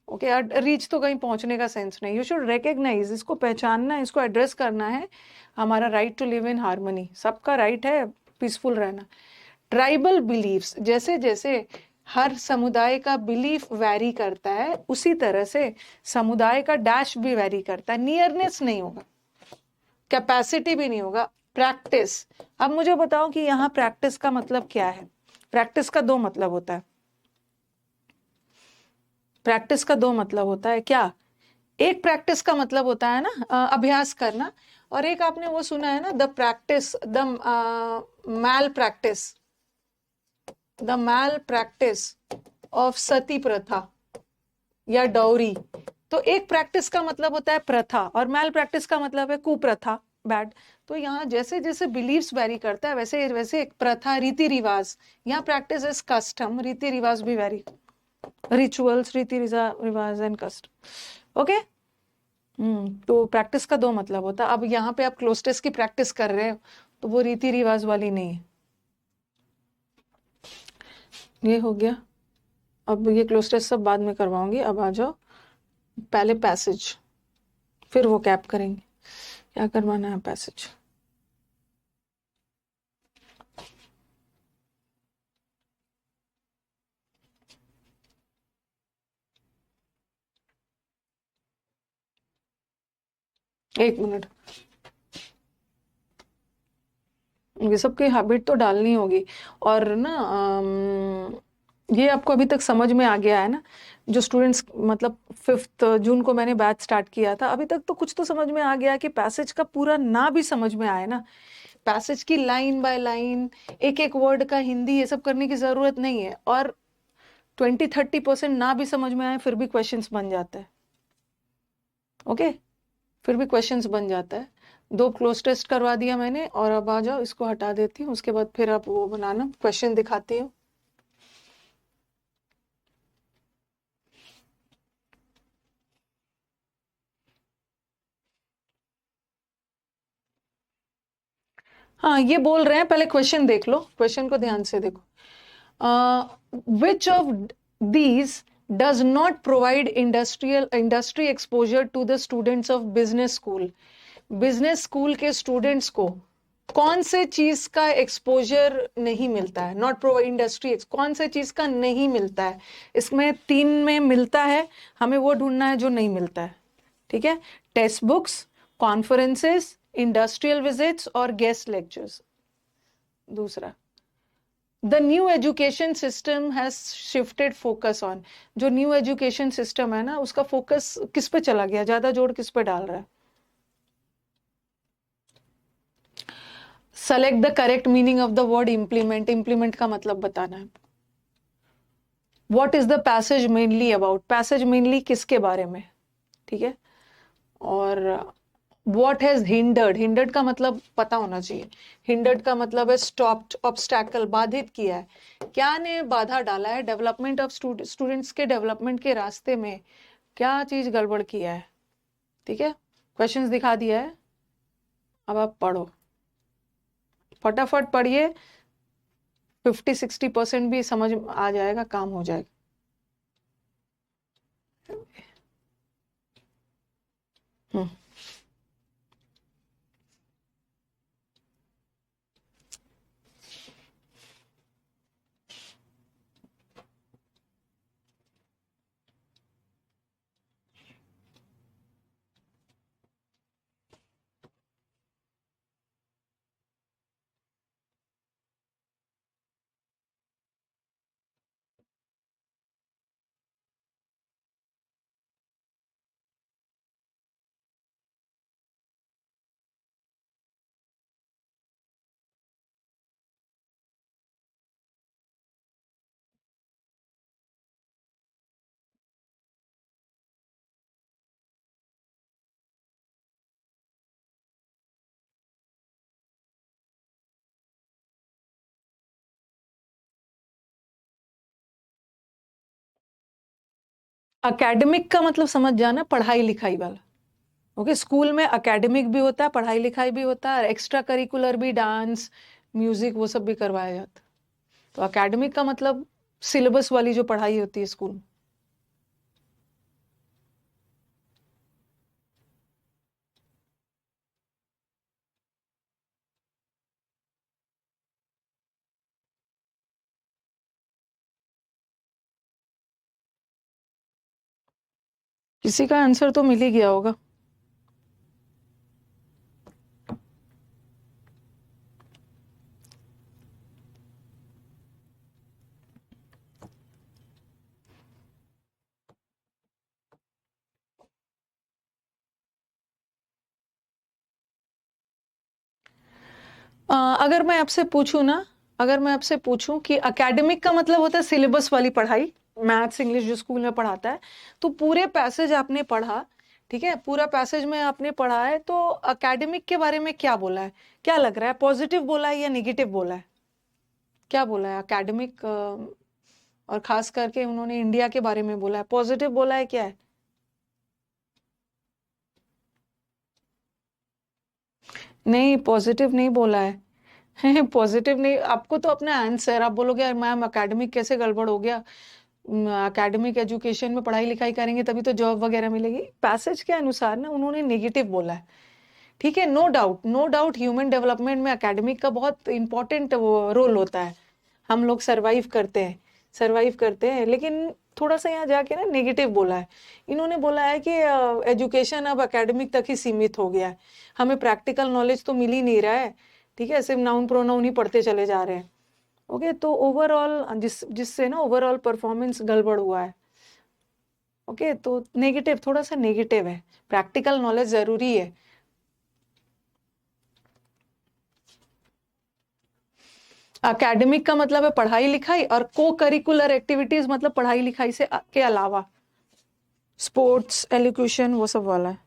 ओके, रीच तो कहीं पहुंचने का सेंस नहीं। यू शुड रिकॉग्नाइज, इसको पहचानना है, इसको एड्रेस करना है। हमारा right to live in harmony, सबका राइट है पीसफुल रहना। ट्राइबल बिलीफ्स, जैसे जैसे हर समुदाय का बिलीफ वैरी करता है उसी तरह से समुदाय का डैश भी वैरी करता है। नियरनेस नहीं होगा, कैपेसिटी भी नहीं होगा, प्रैक्टिस। अब मुझे बताओ कि यहाँ प्रैक्टिस का मतलब क्या है। प्रैक्टिस का दो मतलब होता है, प्रैक्टिस का दो मतलब होता है क्या। एक प्रैक्टिस का मतलब होता है ना अभ्यास करना, और एक आपने वो सुना है ना the practice, the malpractice, the malpractice of sati प्रथा या डौरी। तो एक प्रैक्टिस का मतलब होता है प्रथा और मैल प्रैक्टिस का मतलब है कुप्रथा, बैड। तो यहाँ जैसे जैसे बिलीव्स वैरी करता है वैसे वैसे एक प्रथा, रीति रिवाज, यहाँ प्रैक्टिस इज कस्टम, रीति रिवाज भी वैरी, रिचुअल्स, रीति रिवाज एंड कस्टम। ओके, तो प्रैक्टिस का दो मतलब होता है। अब यहाँ पे आप क्लोज टेस्ट की प्रैक्टिस कर रहे हो तो वो रीति रिवाज वाली नहीं है। ये हो गया, अब ये क्लोज टेस्ट सब बाद में करवाऊंगी। अब आ जाओ पहले पैसेज, फिर वो कैप करेंगे। क्या करवाना है पैसेज, एक मिनट, ये सब की हैबिट तो डालनी होगी। और ना ये आपको अभी तक समझ में आ गया है ना, जो स्टूडेंट्स, मतलब 5 जून को मैंने बैच स्टार्ट किया था, अभी तक तो कुछ तो समझ में आ गया कि पैसेज का पूरा ना भी समझ में आए ना, पैसेज की लाइन बाय लाइन एक एक वर्ड का हिंदी ये सब करने की जरूरत नहीं है। और 20-30% ना भी समझ में आए फिर भी क्वेश्चंस बन जाता है। ओके, फिर भी क्वेश्चंस बन जाता है। 2 क्लोज टेस्ट करवा दिया मैंने, और अब आ जाओ इसको हटा देती हूँ, उसके बाद फिर आप वो बनाना, क्वेश्चन दिखाती हूँ। हाँ, ये बोल रहे हैं, पहले क्वेश्चन देख लो, क्वेश्चन को ध्यान से देखो। Which of these does not provide industry exposure to the students of business school. Business school के स्टूडेंट्स को कौन से चीज का एक्सपोजर नहीं मिलता है, नॉट प्रोवाइड इंडस्ट्री, कौन से चीज का नहीं मिलता है, इसमें 3 में मिलता है, हमें वो ढूंढना है जो नहीं मिलता है। ठीक है, text books, conferences, industrial visits और गेस्ट लेक्चर्स। दूसरा, the new education system has shifted focus on, जो न्यू एजुकेशन सिस्टम है ना, उसका फोकस किस पे चला गया, ज्यादा जोर किस पे डाल रहा है। Select the correct meaning of the word implement, implement का मतलब बताना है। What is the passage mainly about, passage mainly किसके बारे में। ठीक है, और वॉट हैज हिंडर्ड, हिंडर्ड का मतलब पता होना चाहिए। हिंडर्ड का मतलब है स्टॉप्ड, ऑब्स्टैकल, बाधित किया है, क्या ने बाधा डाला है डेवलपमेंट ऑफ स्टूडेंट्स के डेवलपमेंट के रास्ते में, क्या चीज गड़बड़ किया है। ठीक है, क्वेश्चंस दिखा दिया है, अब आप पढ़ो, फटाफट पढ़िए, 50-60% भी समझ आ जाएगा, काम हो जाएगा। हम्म एकेडमिक का मतलब समझ जाना, पढ़ाई लिखाई वाला। ओके, स्कूल में एकेडमिक भी होता है, पढ़ाई लिखाई भी होता है, एक्स्ट्रा करिकुलर भी, डांस, म्यूजिक, वो सब भी करवाया जाता है। तो एकेडमिक का मतलब सिलेबस वाली जो पढ़ाई होती है स्कूल में। किसी का आंसर तो मिल ही गया होगा। अगर मैं आपसे पूछूं ना, अगर मैं आपसे पूछूं कि एकेडमिक का मतलब होता है सिलेबस वाली पढ़ाई, मैथ्स इंग्लिश जो स्कूल में पढ़ाता है, तो पूरे पैसेज आपने पढ़ा, ठीक है, पूरा पैसेज में आपने पढ़ा है, तो एकेडमिक के बारे में क्या बोला है, क्या लग रहा है, पॉजिटिव बोला है या निगेटिव बोला है, क्या बोला है एकेडमिक, और खास करके उन्होंने इंडिया के बारे में बोला है, पॉजिटिव बोला है क्या है। नहीं, पॉजिटिव नहीं बोला है। पॉजिटिव नहीं, आपको तो अपना आंसर, आप बोलोगे मैम एकेडमिक कैसे गड़बड़ हो गया, एकेडमिक एजुकेशन में पढ़ाई लिखाई करेंगे तभी तो जॉब वगैरह मिलेगी, पैसेज के अनुसार ना उन्होंने नेगेटिव बोला है। ठीक है, no doubt, no doubt, human development में एकेडमिक का बहुत इंपॉर्टेंट रोल होता है, हम लोग सरवाइव करते हैं, सरवाइव करते हैं, लेकिन थोड़ा सा यहाँ जाके ना नेगेटिव बोला है। इन्होंने बोला है कि एजुकेशन अब एकेडमिक तक ही सीमित हो गया है, हमें प्रैक्टिकल नॉलेज तो मिल ही नहीं रहा है। ठीक है, सिर्फ नाउन प्रोनाउन ही पढ़ते चले जा रहे हैं। ओके, तो ओवरऑल जिससे ना ओवरऑल परफॉर्मेंस गड़बड़ हुआ है। ओके, तो नेगेटिव, थोड़ा सा नेगेटिव है, प्रैक्टिकल नॉलेज जरूरी है। एकेडमिक का मतलब है पढ़ाई लिखाई, और को करिकुलर एक्टिविटीज मतलब पढ़ाई लिखाई से के अलावा स्पोर्ट्स, एलोक्यूशन, वो सब वाला है।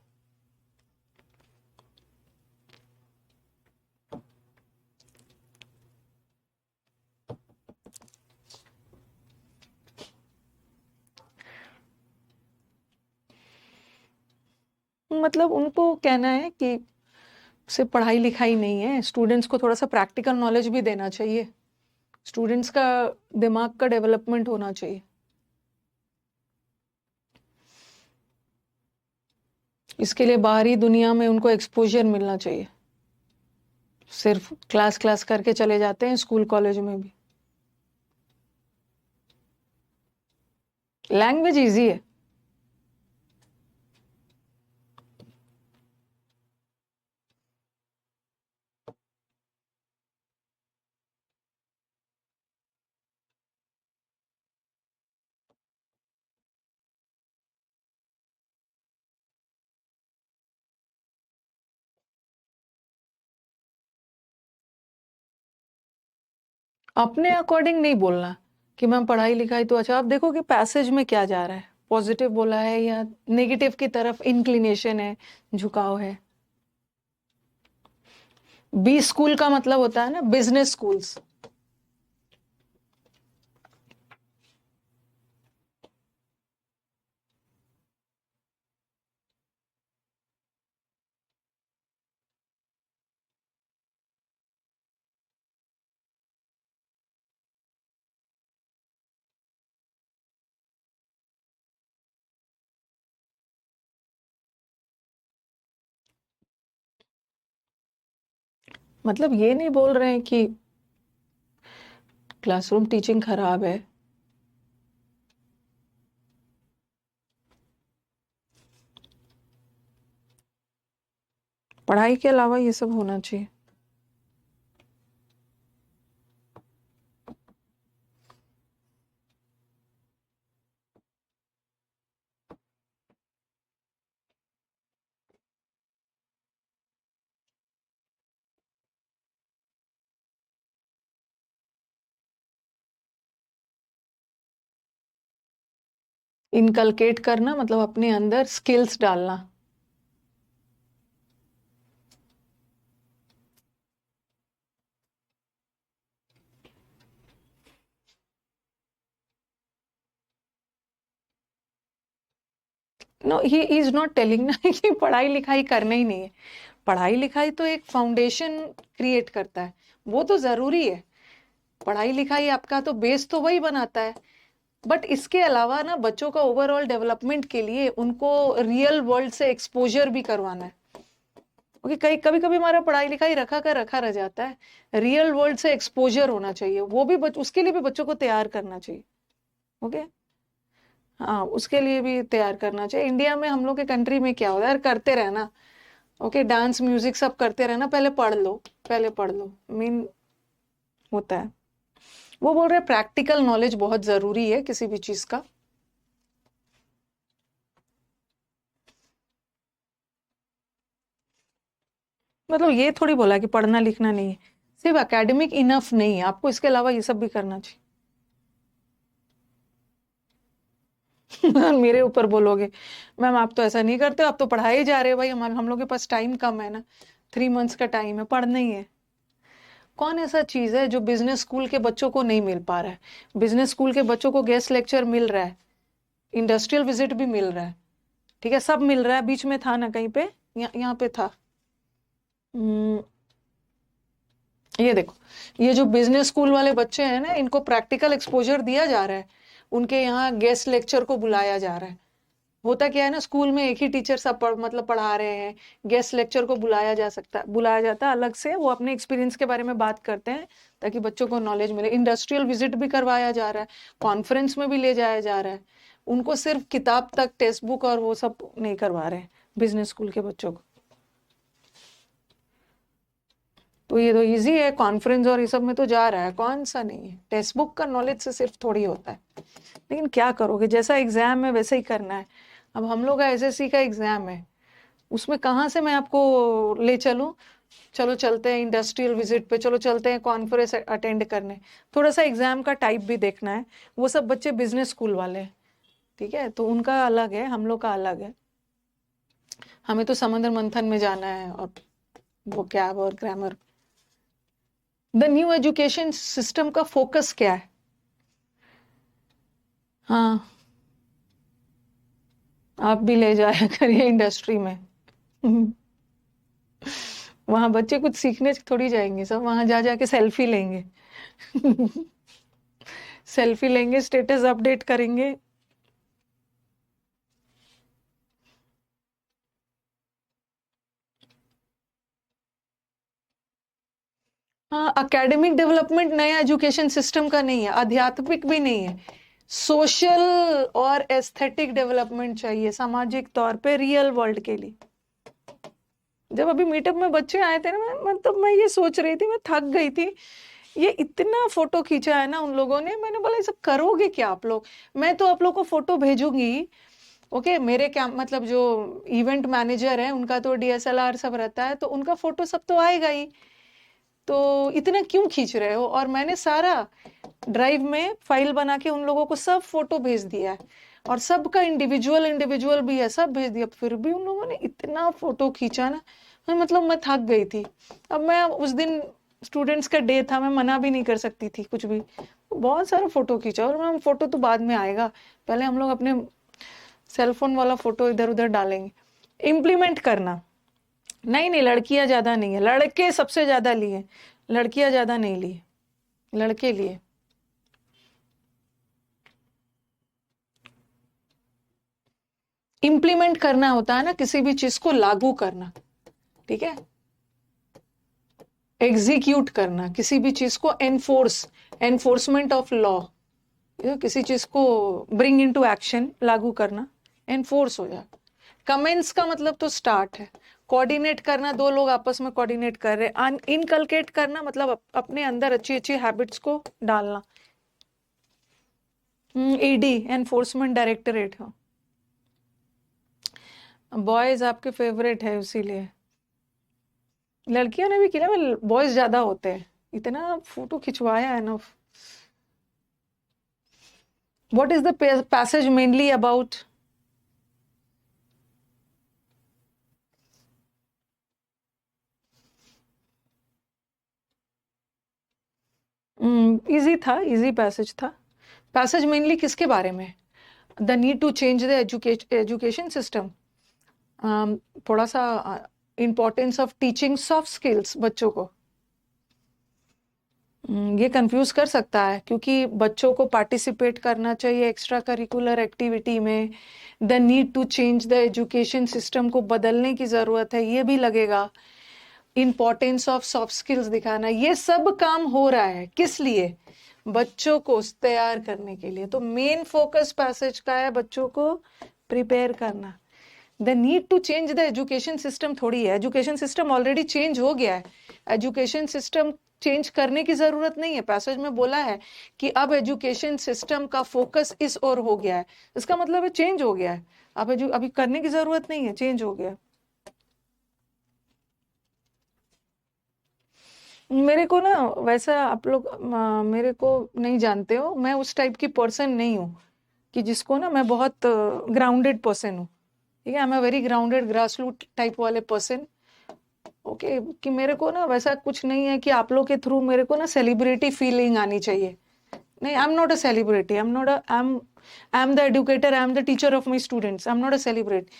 मतलब उनको कहना है कि सिर्फ पढ़ाई लिखाई नहीं है, स्टूडेंट्स को थोड़ा सा प्रैक्टिकल नॉलेज भी देना चाहिए, स्टूडेंट्स का दिमाग का डेवलपमेंट होना चाहिए, इसके लिए बाहरी दुनिया में उनको एक्सपोजर मिलना चाहिए। सिर्फ क्लास क्लास करके चले जाते हैं स्कूल कॉलेज में भी। लैंग्वेज इजी है। अपने अकॉर्डिंग नहीं बोलना कि मैम पढ़ाई लिखाई तो अच्छा। आप देखो कि पैसेज में क्या जा रहा है, पॉजिटिव बोला है या नेगेटिव की तरफ इंक्लिनेशन है, झुकाव है। बी स्कूल का मतलब होता है ना बिजनेस स्कूल्स। मतलब ये नहीं बोल रहे हैं कि क्लासरूम टीचिंग खराब है। पढ़ाई के अलावा ये सब होना चाहिए। इनकलकेट करना मतलब अपने अंदर स्किल्स डालना। No, he is not telling ना कि पढ़ाई लिखाई करना ही नहीं है। पढ़ाई लिखाई तो एक फाउंडेशन क्रिएट करता है, वो तो जरूरी है। पढ़ाई लिखाई आपका तो बेस तो वही बनाता है। बट इसके अलावा ना बच्चों का ओवरऑल डेवलपमेंट के लिए उनको रियल वर्ल्ड से एक्सपोजर भी करवाना है। क्योंकि कई कभी कभी हमारा पढ़ाई लिखाई रखा रह जाता है। रियल वर्ल्ड से एक्सपोजर होना चाहिए, वो भी उसके लिए भी बच्चों को तैयार करना चाहिए। ओके। हाँ, उसके लिए भी तैयार करना चाहिए। इंडिया में हम लोग के कंट्री में क्या होता है यार, करते रहना। ओके, डांस म्यूजिक सब करते रहना, पहले पढ़ लो, पहले पढ़ लो, मीन होता है। वो बोल रहे प्रैक्टिकल नॉलेज बहुत जरूरी है किसी भी चीज का। मतलब ये थोड़ी बोला कि पढ़ना लिखना नहीं है, सिर्फ एकेडमिक इनफ नहीं है, आपको इसके अलावा ये सब भी करना चाहिए। मेरे ऊपर बोलोगे मैम आप तो ऐसा नहीं करते, आप तो पढ़ाए जा रहे हो। भाई हम लोग के पास टाइम कम है ना, 3 मंथ्स का टाइम है, पढ़ना ही है। कौन ऐसा चीज है जो बिजनेस स्कूल के बच्चों को नहीं मिल पा रहा है? बिजनेस स्कूल के बच्चों को गेस्ट लेक्चर मिल रहा है, इंडस्ट्रियल विजिट भी मिल रहा है, ठीक है, सब मिल रहा है। बीच में था ना कहीं पे, यहाँ पे था। हम्म, ये देखो, ये जो बिजनेस स्कूल वाले बच्चे हैं ना, इनको प्रैक्टिकल एक्सपोजर दिया जा रहा है, उनके यहाँ गेस्ट लेक्चर को बुलाया जा रहा है। होता क्या है ना, स्कूल में एक ही टीचर सब मतलब पढ़ा रहे हैं, गेस्ट लेक्चर को बुलाया जाता है अलग से, वो अपने एक्सपीरियंस के बारे में बात करते हैं ताकि बच्चों को नॉलेज मिले। इंडस्ट्रियल विजिट भी करवाया जा रहा है, कॉन्फ्रेंस में भी ले जाया जा रहा है। उनको सिर्फ किताब तक टेक्स्ट बुक और वो सब नहीं करवा रहे हैं बिजनेस स्कूल के बच्चों को। तो ये तो इजी है, कॉन्फ्रेंस और ये सब में तो जा रहा है, कौन सा नहीं है। टेक्स्ट बुक का नॉलेज से सिर्फ थोड़ी होता है। लेकिन क्या करोगे, जैसा एग्जाम है वैसे ही करना है। अब हम लोग का एसएससी का एग्जाम है, उसमें कहाँ से मैं आपको ले चलूं? चलो चलते हैं इंडस्ट्रियल विजिट पे, चलो चलते हैं कॉन्फ्रेंस अटेंड करने। थोड़ा सा एग्जाम का टाइप भी देखना है। वो सब बच्चे बिजनेस स्कूल वाले हैं, ठीक है, तो उनका अलग है, हम लोग का अलग है। हमें तो समुद्र मंथन में जाना है, और वो क्या और grammar. The new education system का फोकस क्या है? हाँ, आप भी ले जाया करिए इंडस्ट्री में। वहां बच्चे कुछ सीखने थोड़ी जाएंगे, सब वहां जा जाके सेल्फी लेंगे। सेल्फी लेंगे, स्टेटस अपडेट करेंगे। हाँ, एकेडमिक डेवलपमेंट नया एजुकेशन सिस्टम का नहीं है, आध्यात्मिक भी नहीं है, सोशल और एस्थेटिक डेवलपमेंट चाहिए सामाजिक तौर पे रियल वर्ल्ड के लिए। जब अभी मीटअप में बच्चे आए थे ना, मतलब मैं ये सोच रही थी, मैं थक गई थी। ये इतना फोटो खींचा है ना उन लोगों ने, मैंने बोला ये सब करोगे क्या आप लोग? मैं तो आप लोग को फोटो भेजूंगी, ओके, मेरे क्या मतलब जो इवेंट मैनेजर है उनका तो डीएसएलआर सब रहता है, तो उनका फोटो सब तो आएगा ही, तो इतना क्यों खींच रहे हो? और मैंने सारा ड्राइव में फाइल बना के उन लोगों को सब फोटो भेज दिया है, और सबका इंडिविजुअल इंडिविजुअल भी है, सब भेज दिया, फिर भी उन लोगों ने इतना फोटो खींचा ना, मतलब मैं थक गई थी। अब मैं उस दिन स्टूडेंट्स का डे था, मैं मना भी नहीं कर सकती थी कुछ भी, बहुत सारा फोटो खींचा। और मैम फोटो तो बाद में आएगा, पहले हम लोग अपने सेलफोन वाला फोटो इधर उधर डालेंगे। इम्प्लीमेंट करना, नहीं नहीं, लड़कियां ज्यादा नहीं है, लड़के सबसे ज्यादा लिए, लड़कियां ज्यादा नहीं लिए, लड़के लिए। इम्प्लीमेंट करना होता है ना, किसी भी चीज को लागू करना, ठीक है, एग्जीक्यूट करना, किसी भी चीज को एनफोर्समेंट ऑफ लॉ, किसी चीज को ब्रिंग इनटू एक्शन, लागू करना, एनफोर्स हो जाए। कमेंस का मतलब तो स्टार्ट है, कोऑर्डिनेट करना, दो लोग आपस में कोऑर्डिनेट कर रहे, इनकलकेट करना मतलब अपने अंदर अच्छी अच्छी हैबिट्स को डालना। ED, enforcement directorate. बॉयज आपके फेवरेट है इसीलिए, लड़कियों ने भी किया, बॉयज ज्यादा होते हैं, इतना फोटो खिंचवाया है ना। What is the passage mainly about? Easy था, इजी पैसेज था। पैसेज मेनली किसके बारे में? The need to change the education system, थोड़ा सा importance of teaching soft skills बच्चों को। ये कंफ्यूज कर सकता है, क्योंकि बच्चों को पार्टिसिपेट करना चाहिए एक्स्ट्रा करिकुलर एक्टिविटी में। The need to change the education system को बदलने की जरूरत है, ये भी लगेगा। इम्पोर्टेंस ऑफ सॉफ्ट स्किल्स दिखाना, ये सब काम हो रहा है किस लिए? बच्चों को तैयार करने के लिए। तो मेन फोकस पैसेज का है बच्चों को प्रिपेयर करना। The need to change the education system थोड़ी है, एजुकेशन सिस्टम ऑलरेडी चेंज हो गया है, एजुकेशन सिस्टम चेंज करने की जरूरत नहीं है। पैसेज में बोला है कि अब एजुकेशन सिस्टम का फोकस इस ओर हो गया है, इसका मतलब है चेंज हो गया है, अब अभी करने की जरूरत नहीं है, चेंज हो गया। मेरे को ना, वैसा आप लोग मेरे को नहीं जानते हो, मैं उस टाइप की पर्सन नहीं हूँ कि जिसको ना, मैं बहुत ग्राउंडेड पर्सन हूँ, ठीक है, I am a very grounded grass root type वाले पर्सन। ओके, कि मेरे को ना वैसा कुछ नहीं है कि आप लोग के थ्रू मेरे को ना सेलिब्रिटी फीलिंग आनी चाहिए। नहीं, I am not a celebrity, I am not I am the educator, I am the teacher of my students, I am not a celebrity.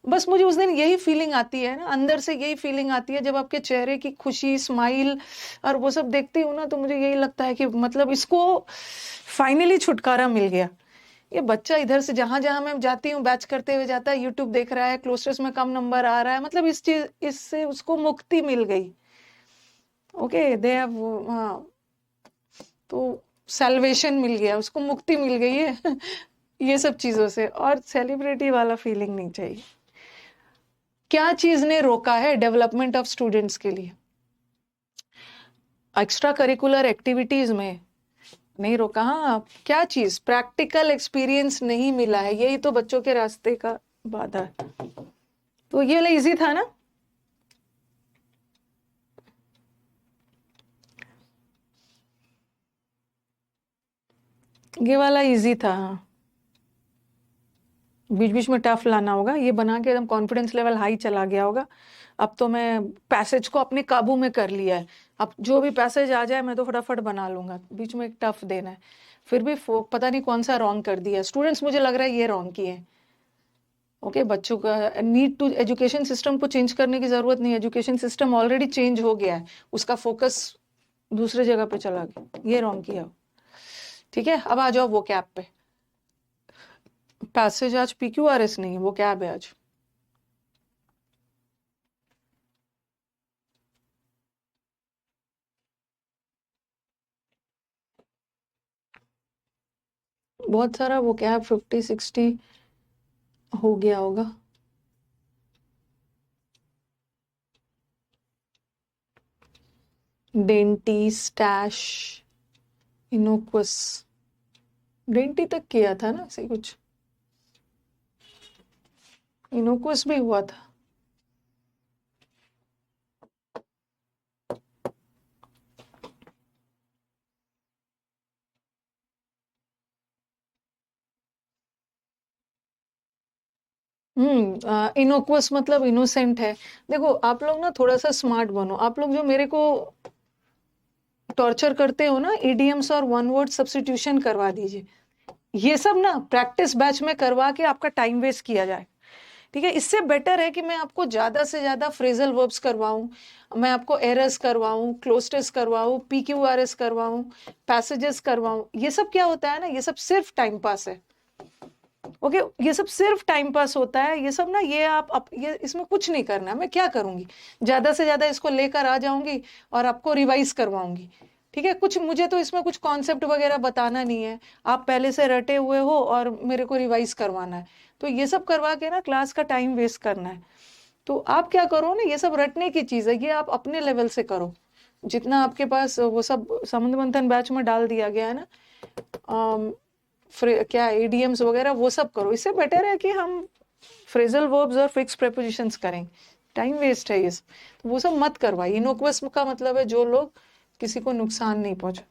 बस मुझे उस दिन यही फीलिंग आती है ना, अंदर से यही फीलिंग आती है, जब आपके चेहरे की खुशी, स्माइल और वो सब देखती हूँ ना, तो मुझे यही लगता है कि मतलब इसको फाइनली छुटकारा मिल गया। ये बच्चा इधर से जहां जहां मैं जाती हूँ बैच करते हुए जाता है, यूट्यूब देख रहा है, क्लोस्टर्स में कम नंबर आ रहा है, मतलब इस चीज, इससे उसको मुक्ति मिल गई। ओके, दे हैव, तो सैल्वेशन मिल गया उसको, मुक्ति मिल गई है ये सब चीजों से, और सेलिब्रिटी वाला फीलिंग नहीं चाहिए। क्या चीज ने रोका है डेवलपमेंट ऑफ स्टूडेंट्स के लिए? एक्स्ट्रा करिकुलर एक्टिविटीज में नहीं रोका। हाँ, क्या चीज? प्रैक्टिकल एक्सपीरियंस नहीं मिला है, यही तो बच्चों के रास्ते का बाधा है। तो ये वाला इजी था ना? ये वाला इजी था, हाँ। बीच बीच में टफ लाना होगा, ये बना के एकदम कॉन्फिडेंस लेवल हाई चला गया होगा। अब तो मैं पैसेज को अपने काबू में कर लिया है, अब जो भी पैसेज आ जाए मैं तो फटाफट बना लूंगा, बीच में एक टफ देना है। फिर भी पता नहीं कौन सा रॉन्ग कर दिया स्टूडेंट्स, मुझे लग रहा है ये रॉन्ग किए। ओके, बच्चों का नीड टू एजुकेशन सिस्टम को चेंज करने की जरूरत नहीं, एजुकेशन सिस्टम ऑलरेडी चेंज हो गया है, उसका फोकस दूसरे जगह पे चला गया, ये रॉन्ग किया। ठीक है, अब आ जाओ वो कैब पे। पैसेज आज PQRS नहीं, वो कैब है आज। बहुत सारा वो क्या है 50-60 हो गया होगा। डेंटी, स्टैश, इनोक्वस, डेंटी तक किया था ना ऐसे कुछ, इनोक्वस भी हुआ था। इनोक्वस मतलब इनोसेंट है। देखो आप लोग ना थोड़ा सा स्मार्ट बनो, आप लोग जो मेरे को टॉर्चर करते हो ना, इडियम्स और वन वर्ड सब्स्टिट्यूशन करवा दीजिए। ये सब ना प्रैक्टिस बैच में करवा के आपका टाइम वेस्ट किया जाए, ठीक है। इससे बेटर है कि मैं आपको ज्यादा से ज्यादा फ्रेजल वर्ब्स करवाऊं, मैं आपको एरर्स करवाऊं, क्लोस्टेस करवाऊं, पीक्यूआरएस करवाऊं, पैसेजेस करवाऊं। ये सब क्या होता है ना, ये सब सिर्फ टाइम पास है। ओके, ये सब सिर्फ टाइम पास होता है। ये सब ना, ये आप ये इसमें कुछ नहीं करना है। मैं क्या करूंगी, ज्यादा से ज्यादा इसको लेकर आ जाऊंगी और आपको रिवाइज करवाऊंगी, ठीक है। कुछ मुझे तो इसमें कुछ कॉन्सेप्ट वगैरह बताना नहीं है, आप पहले से रटे हुए हो और मेरे को रिवाइज करवाना है। तो ये सब करवा के ना क्लास का टाइम वेस्ट करना है। तो आप क्या करो ना, ये सब रटने की चीज है, ये आप अपने लेवल से करो। जितना आपके पास वो सब समुद्र मंथन बैच में डाल दिया गया है ना, क्या एडीएम्स वगैरह, वो सब करो। इससे बेटर है कि हम फ्रेजल वर्ब्स और फिक्स प्रेपोजिशंस करें, टाइम वेस्ट है ये सब। तो वो सब मत करवाइए। इनोक्वस का मतलब है जो लोग किसी को नुकसान नहीं पहुंचे।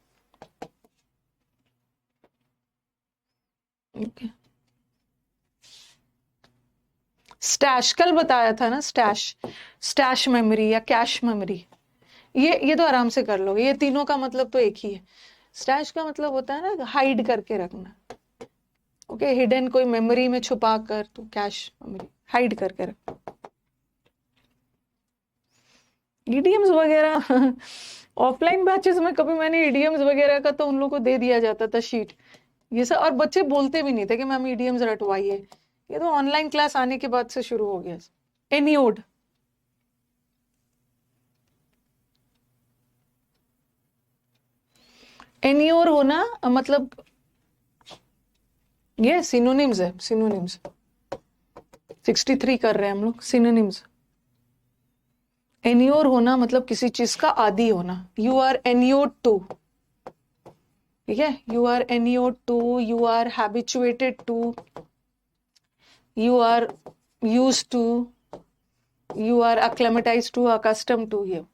ओके, स्टैश कल बताया था ना, स्टैश, स्टैश मेमोरी या कैश मेमोरी, ये तो आराम से कर लोगे। ये तीनों का मतलब तो एक ही है। स्टैश का मतलब होता है ना हाइड करके रखना, ओके, हिडन कोई मेमोरी में छुपा कर, तो कैश मेमोरी हाइड करके रख। ईडीएम्स वगैरह ऑफलाइन बैचेस में कभी मैंने ईडीएम्स वगैरह का तो उन लोगों को दे दिया जाता था शीट, ये सब, और बच्चे बोलते भी नहीं थे कि मैम ईडीएम्स रटवाइए। ये तो ऑनलाइन क्लास आने के बाद से शुरू हो गया। एनियोड, एनियोर होना मतलब ये सिनोनिम्स है, सिनोनिम्स 63 कर रहे हैं हम लोग, सिनोनिम्स। एनियोर होना मतलब किसी चीज का आदी होना। यू आर एनियोड टू, ठीक है, you are inured to, you are habituated to, you are used to, you are acclimatize to, accustom to. ये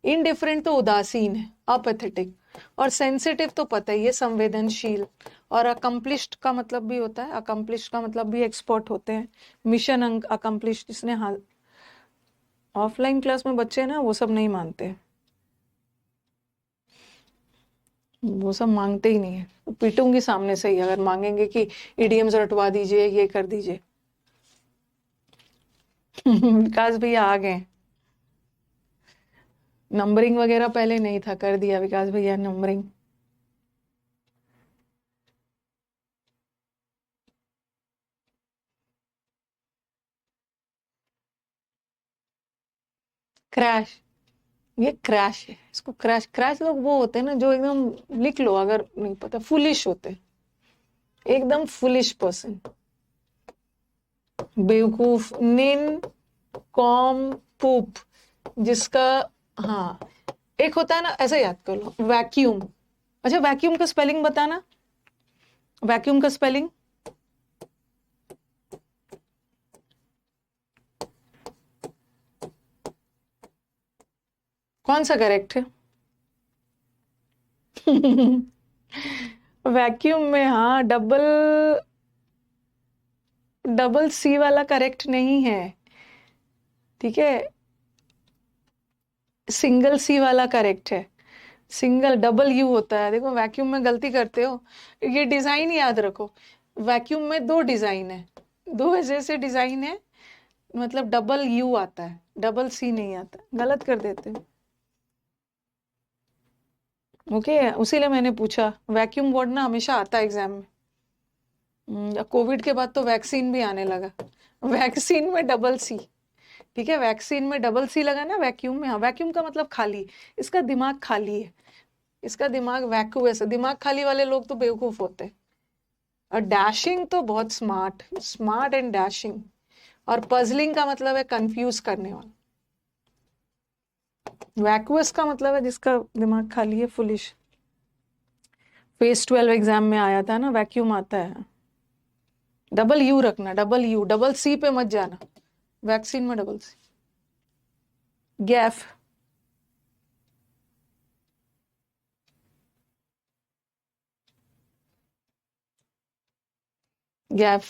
इनडिफरेंट तो उदासीन है, अपैथेटिक। और सेंसिटिव तो पता ही है, संवेदनशील। और अकम्प्लिश्ड का मतलब भी होता है, अकम्प्लिश्ड का मतलब भी एक्सपर्ट होते हैं, मिशन अकम्प्लिश्ड। जिसने हाल ऑफलाइन क्लास में बच्चे ना वो सब नहीं मानते, वो सब मांगते ही नहीं है। पीटूंगी सामने से ही अगर मांगेंगे कि ईडीएम्स रटवा दीजिए, ये कर दीजिए। विकास भैया आ गए, नंबरिंग वगैरह पहले नहीं था, कर दिया विकास भैया नंबरिंग। क्रैश, ये क्रैश है, इसको क्रैश, क्रैश लोग वो होते हैं ना जो एकदम, लिख लो अगर नहीं पता, फुलिश होते हैं, एकदम फुलिश पर्सन, बेवकूफ, निन कॉम पूप, जिसका, हाँ, एक होता है ना, ऐसा याद कर लो, वैक्यूम। अच्छा, वैक्यूम का स्पेलिंग बताना, वैक्यूम का स्पेलिंग कौन सा करेक्ट है? वैक्यूम में हाँ, डबल, डबल सी वाला करेक्ट नहीं है, ठीक है, सिंगल सी वाला करेक्ट है। सिंगल, डबल यू होता है। देखो वैक्यूम में गलती करते हो, ये डिजाइन याद रखो। वैक्यूम में दो डिजाइन है, दो जैसे डिजाइन है, मतलब डबल यू आता है, डबल सी नहीं आता, गलत कर देते हो। ओके, उसीलिए मैंने पूछा, वैक्यूम वर्ड ना हमेशा आता है एग्जाम में। कोविड के बाद तो वैक्सीन भी आने लगा, वैक्सीन में डबल सी, ठीक है, वैक्सीन में डबल सी लगा ना, वैक्यूम में। हाँ, वैक्यूम का मतलब खाली, इसका दिमाग खाली है, इसका दिमाग वैक्यूअस है। दिमाग खाली वाले लोग तो बेवकूफ होते हैं। और डैशिंग तो बहुत स्मार्ट, स्मार्ट एंड डैशिंग। और पजलिंग का मतलब है कंफ्यूज करने वाला। वैक्यूअस का मतलब है जिसका दिमाग खाली है, फुलिश। फेस 12 एग्जाम में आया था ना, वैक्यूम आता है। डबल यू रखना, डबल यू, डबल सी पे मत जाना, वैक्सीन में डबल सी। गैफ, गैफ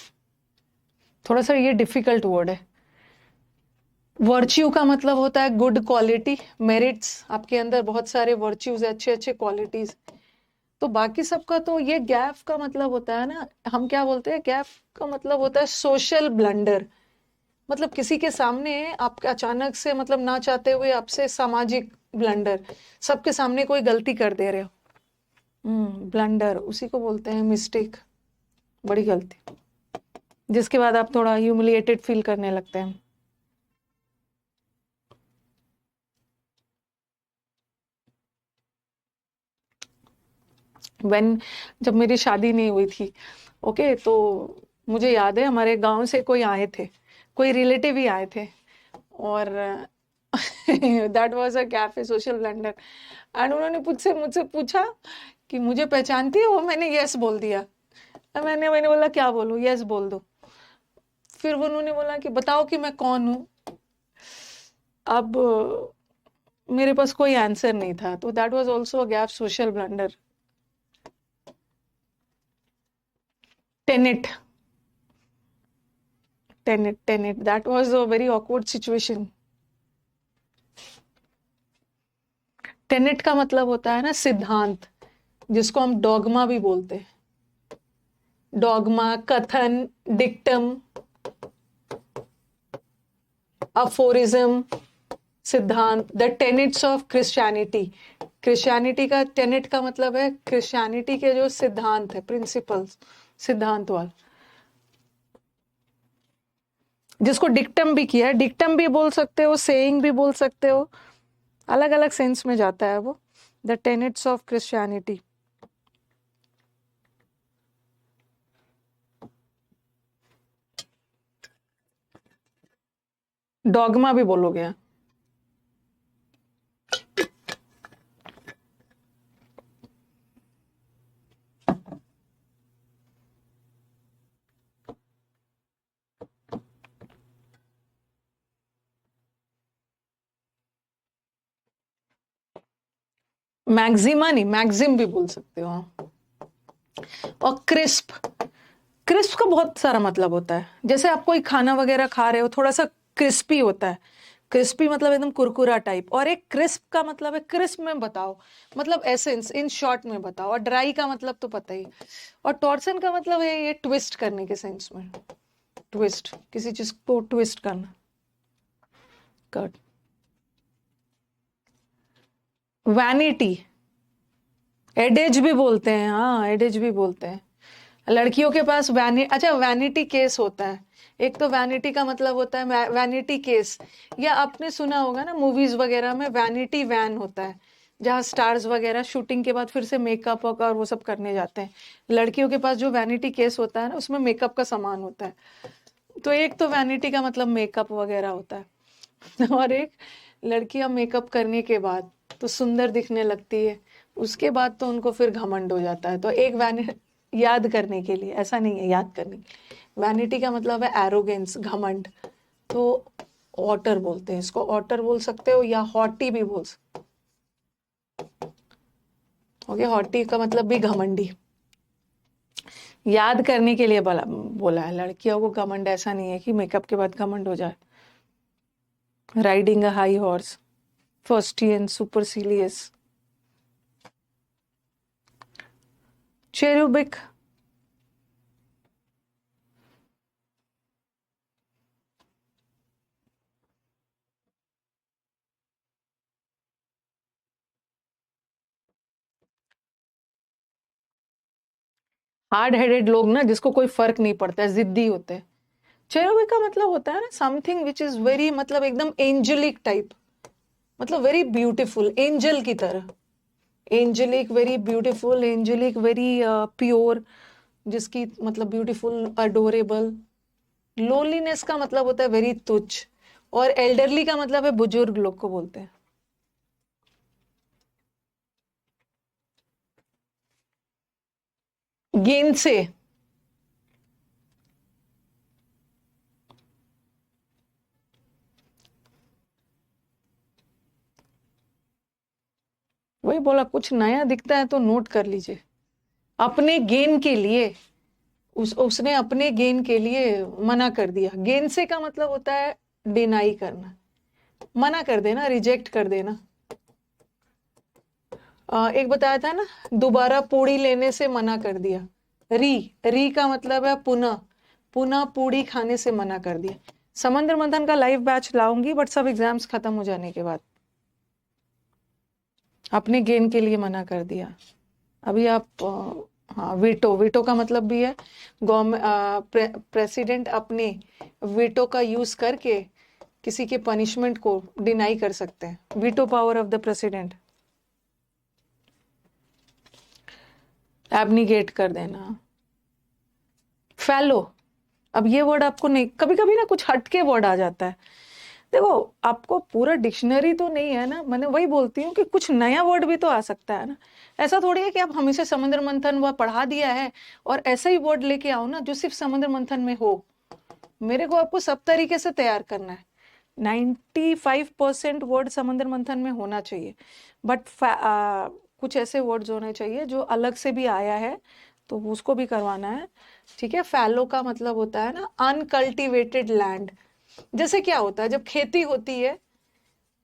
थोड़ा सा ये डिफिकल्ट वर्ड है। वर्च्यू का मतलब होता है गुड क्वालिटी, मेरिट्स, आपके अंदर बहुत सारे वर्च्यूज, अच्छे अच्छे क्वालिटीज। तो बाकी सबका तो ये गैफ का मतलब होता है ना, हम क्या बोलते हैं, गैफ का मतलब होता है सोशल ब्लंडर। मतलब किसी के सामने आप अचानक से, मतलब ना चाहते हुए आपसे सामाजिक ब्लंडर, सबके सामने कोई गलती कर दे रहे हो, ब्लंडर उसी को बोलते हैं, मिस्टेक, बड़ी गलती, जिसके बाद आप थोड़ा ह्यूमिलिएटेड फील करने लगते हैं। व्हेन, जब मेरी शादी नहीं हुई थी, ओके, तो मुझे याद है हमारे गांव से कोई आए थे, कोई रिलेटिव ही आए थे, और that was a cafe social blunder. And उन्होंने मुझसे पूछा कि मुझे पहचानती है वो, मैंने यस बोल दिया। मैंने बोला क्या बोलूं, यस बोल दो। फिर वो उन्होंने बोला कि बताओ कि मैं कौन हूँ। अब मेरे पास कोई आंसर नहीं था, तो that was also a gap, social blunder. Tenet, Tenet that was a very awkward situation. Tenet का मतलब होता है ना सिद्धांत, जिसको हम डॉगमा भी बोलते हैं। डॉगमा, कथन, डिक्टम, अफोरिज्म, सिद्धांत, the tenets of Christianity. Christianity का टेनेट का मतलब है क्रिश्चियनिटी के जो सिद्धांत है, प्रिंसिपल्स, सिद्धांत वाल, जिसको डिक्टम भी किया है, डिक्टम भी बोल सकते हो, सेइंग भी बोल सकते हो, अलग अलग सेंस में जाता है वो। The tenets of Christianity. Dogma भी बोलोगे। मैक्सिमा नहीं, मैक्सिम भी बोल सकते हो हाँ। और क्रिस्प, क्रिस्प का बहुत सारा मतलब होता है। जैसे आप कोई खाना वगैरह खा रहे हो, थोड़ा सा क्रिस्पी होता है, क्रिस्पी मतलब एकदम कुरकुरा टाइप। और एक क्रिस्प का मतलब है, क्रिस्प में बताओ, मतलब एसेंस, इन शॉर्ट में बताओ। और ड्राई का मतलब तो पता ही। और टॉर्सन का मतलब है ये ट्विस्ट करने के सेंस में, ट्विस्ट, किसी चीज को ट्विस्ट करना, कट। वैनिटी, एडेज भी बोलते हैं, हाँ एडेज भी बोलते हैं। लड़कियों के पास अच्छा वैनिटी केस होता है। एक तो वैनिटी का मतलब होता है वैनिटी केस, या आपने सुना होगा ना मूवीज वगैरह में वैनिटी वैन होता है, जहाँ स्टार्स वगैरह शूटिंग के बाद फिर से मेकअप और वो सब करने जाते हैं। लड़कियों के पास जो वैनिटी केस होता है ना, उसमें मेकअप का सामान होता है। तो एक तो वैनिटी का मतलब मेकअप वगैरह होता है और एक, लड़कियां मेकअप करने के बाद तो सुंदर दिखने लगती है, उसके बाद तो उनको फिर घमंड हो जाता है। तो एक याद करने के लिए, ऐसा नहीं है याद करने के लिए, वैनिटी का मतलब है एरोगेंस, घमंड। तो ऑटर बोलते हैं इसको, ऑटर बोल सकते हो, या हॉटी भी बोल सकते हो। ओके, हॉटी का मतलब भी घमंडी। याद करने के लिए बोला है। लड़कियों को घमंड ऐसा नहीं है कि मेकअप के बाद घमंड हो जाए। Riding a high horse, fustian, supercilious, cherubic, hard headed लोग ना, जिसको कोई फर्क नहीं पड़ता है, जिद्दी होते हैं। चेरुबिक का मतलब होता है ना समथिंग विच इज वेरी, मतलब एकदम एंजेलिक टाइप, मतलब वेरी ब्यूटीफुल, एंजल की तरह। Angelic, very beautiful, angelic, very pure, जिसकी मतलब ब्यूटीफुल, अडोरेबल। लोनलीनेस का मतलब होता है वेरी तुच्छ, और एल्डरली का मतलब है बुजुर्ग लोग को बोलते हैं। गेंद से, वही बोला, कुछ नया दिखता है तो नोट कर लीजिए। अपने गेन के लिए, उसने अपने गेन के लिए मना कर दिया। गेन से का मतलब होता है डिनाई करना, मना कर देना, रिजेक्ट कर देना। एक बताया था ना, दोबारा पूड़ी लेने से मना कर दिया। री, री का मतलब है पुनः, पुनः पूड़ी खाने से मना कर दिया। समंदर मंथन का लाइव बैच लाऊंगी, बट सब एग्जाम्स खत्म हो जाने के बाद। अपने गेन के लिए मना कर दिया। अभी आप हाँ, वीटो, वीटो का मतलब भी है गवर्नमेंट, प्रेसिडेंट अपने वीटो का यूज करके किसी के पनिशमेंट को डिनाई कर सकते हैं। Veto power of the president, abnegate कर देना। फैलो, अब ये वर्ड आपको नहीं, कभी कभी ना कुछ हटके वर्ड आ जाता है। देखो, आपको पूरा डिक्शनरी तो नहीं है ना, मैंने वही बोलती हूँ कि कुछ नया वर्ड भी तो आ सकता है ना। ऐसा थोड़ी है कि आप हमेशा समुद्र मंथन वह पढ़ा दिया है और ऐसा ही वर्ड लेके आओ ना जो सिर्फ समुद्र मंथन में हो। मेरे को आपको सब तरीके से तैयार करना है। 95% वर्ड समुद्र मंथन में होना चाहिए, बट कुछ ऐसे वर्ड्स होने चाहिए जो अलग से भी आया है, तो उसको भी करवाना है। ठीक है। फैलो का मतलब होता है ना अनकल्टिवेटेड लैंड। जैसे क्या होता है जब खेती होती है,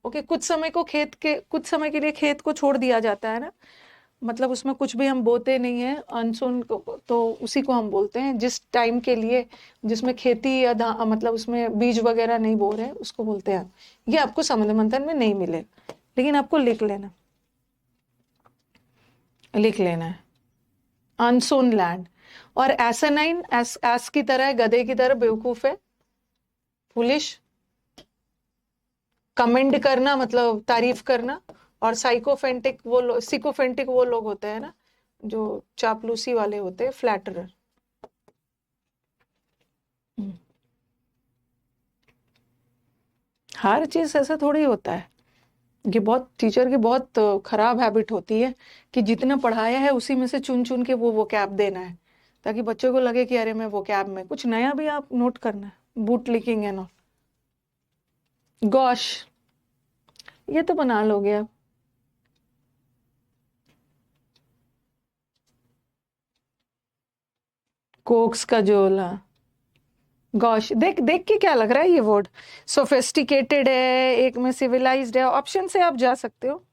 ओके, कुछ समय के लिए खेत को छोड़ दिया जाता है ना, मतलब उसमें कुछ भी हम बोते नहीं है अनसोन को, तो उसी को हम बोलते हैं जिस टाइम के लिए जिसमें खेती या मतलब उसमें बीज वगैरह नहीं बो रहे, उसको बोलते हैं। ये आपको समुद्र मंथन में नहीं मिले, लेकिन आपको लिख लेना, लिख लेना है अनसोन लैंड। और एसनाइन, एस की तरह है, गधे की तरह, बेवकूफ है, फुलिश। कमेंड करना मतलब तारीफ करना। और सिकोफेंटिक वो लोग होते हैं ना जो चापलूसी वाले होते हैं, फ्लैटरर। हर चीज ऐसा थोड़ी होता है। ये बहुत टीचर की बहुत खराब हैबिट होती है कि जितना पढ़ाया है उसी में से चुन चुन के वो कैब देना है, ताकि बच्चों को लगे कि अरे मैं वो कैब में कुछ नया भी आप नोट करना है। बूट लिकिंग है ना, गॉश, ये तो बना लोगे आप। कोक्स का जोला, गॉश, देख देख के क्या लग रहा है ये वर्ड? सोफिस्टिकेटेड है, एक में सिविलाइज्ड है, ऑप्शन से आप जा सकते हो।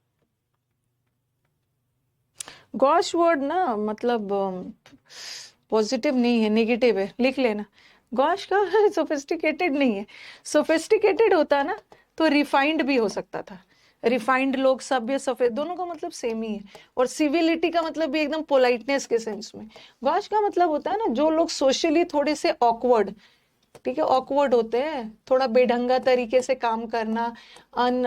गॉश वर्ड ना मतलब पॉजिटिव नहीं है, नेगेटिव है, लिख लेना। गॉश का सोफिस्टिकेटेड नहीं है। सोफिस्टिकेटेड होता ना तो रिफाइंड भी हो सकता था। रिफाइंड लोग, सभ्य, सफेद, दोनों का मतलब सेम ही है। और सिविलिटी का मतलब भी एकदम पोलाइटनेस के सेंस में। गॉश का मतलब होता है ना जो लोग सोशली थोड़े से ऑकवर्ड, ठीक है, ऑकवर्ड होते हैं, थोड़ा बेढंगा तरीके से काम करना,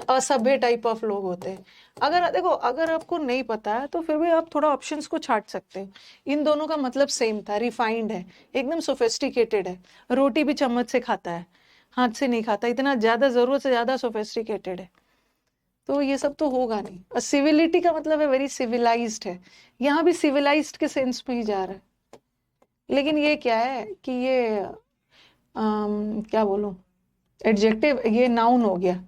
असभ्य टाइप ऑफ लोग होते हैं। अगर देखो, अगर आपको नहीं पता है तो फिर भी आप थोड़ा ऑप्शंस को छाट सकते हो। इन दोनों का मतलब सेम था, रिफाइंड है, एकदम सोफिस्टिकेटेड है, रोटी भी चम्मच से खाता है, हाथ से नहीं खाता, इतना ज्यादा, जरूरत से ज्यादा सोफिस्टिकेटेड है। तो ये सब तो होगा नहीं। सिविलिटी का मतलब है वेरी सिविलाइज्ड है, यहाँ भी सिविलाइज्ड के सेंस में ही जा रहा है। लेकिन ये क्या है कि ये क्या बोलूं, एडजेक्टिव, ये नाउन हो गया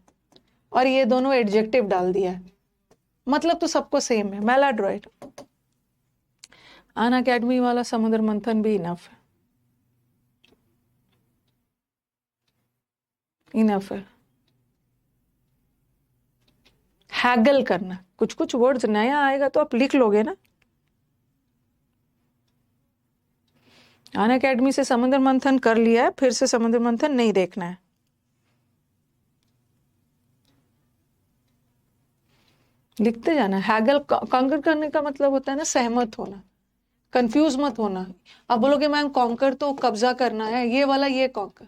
और ये दोनों एडजेक्टिव डाल दिया है। मतलब तो सबको सेम है, मैलाड्रॉइड। अन अकेडमी वाला समुद्र मंथन भी इनफ है, इनफ है। हैगल करना, कुछ कुछ वर्ड्स नया आएगा तो आप लिख लोगे ना। अन अकेडमी से समुद्र मंथन कर लिया है, फिर से समुद्र मंथन नहीं देखना है। लिखते जाना। हैगल कॉन्कर करने का मतलब होता है ना सहमत होना, कंफ्यूज मत होना। अब बोलोगे मैम कॉन्कर तो कब्जा करना है, ये वाला ये कॉन्कर,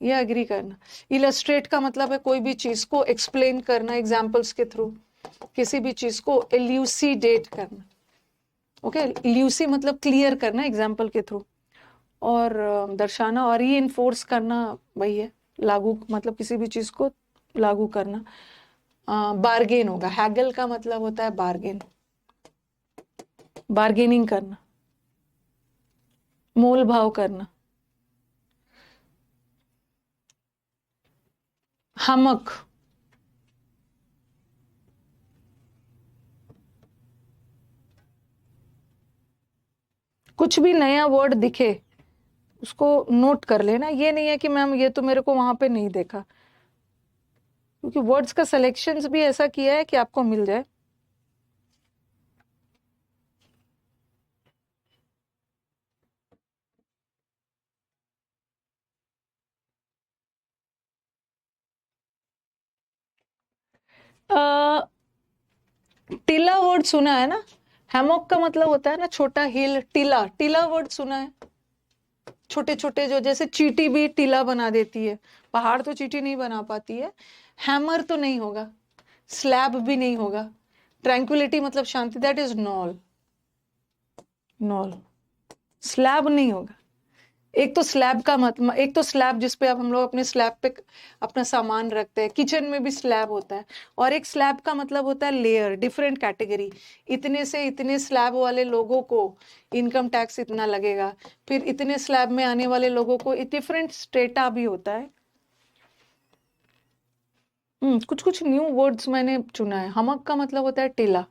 ये एग्री करना। इलस्ट्रेट का मतलब है कोई भी चीज को एक्सप्लेन करना एग्जाम्पल्स के थ्रू, किसी भी चीज को एल्यूसिडेट करना। ओके, ल्यूसी मतलब क्लियर करना एग्जाम्पल के थ्रू, और दर्शाना और री इन्फोर्स करना वही है, लागू मतलब किसी भी चीज को लागू करना। बार्गेन होगा, हैगल का मतलब होता है बार्गेन, बार्गेनिंग करना, मोल भाव करना। हमक, कुछ भी नया वर्ड दिखे उसको नोट कर लेना, ये नहीं है कि मैम ये तो मेरे को वहां पे नहीं देखा, क्योंकि वर्ड्स का सिलेक्शंस भी ऐसा किया है कि आपको मिल जाए। टीला वर्ड सुना है ना, हैमॉक का मतलब होता है ना छोटा हिल, टीला, टीला वर्ड सुना है, छोटे छोटे जो, जैसे चींटी भी टीला बना देती है, पहाड़ तो चींटी नहीं बना पाती है। हैमर तो नहीं होगा, स्लैब भी नहीं होगा, ट्रैंक्विलिटी मतलब शांति, that is null, null, slab नहीं होगा। एक तो स्लैब का मतलब, एक तो स्लैब जिसपे अब हम लोग अपने स्लैब पे अपना सामान रखते हैं, किचन में भी स्लैब होता है, और एक स्लैब का मतलब होता है लेयर, डिफरेंट कैटेगरी, इतने से इतने स्लैब वाले लोगों को इनकम टैक्स इतना लगेगा, फिर इतने स्लैब में आने वाले लोगों को डिफरेंट स्टेटा भी होता है। कुछ कुछ न्यू वर्ड्स मैंने चुना है। हमक का मतलब होता है टीला,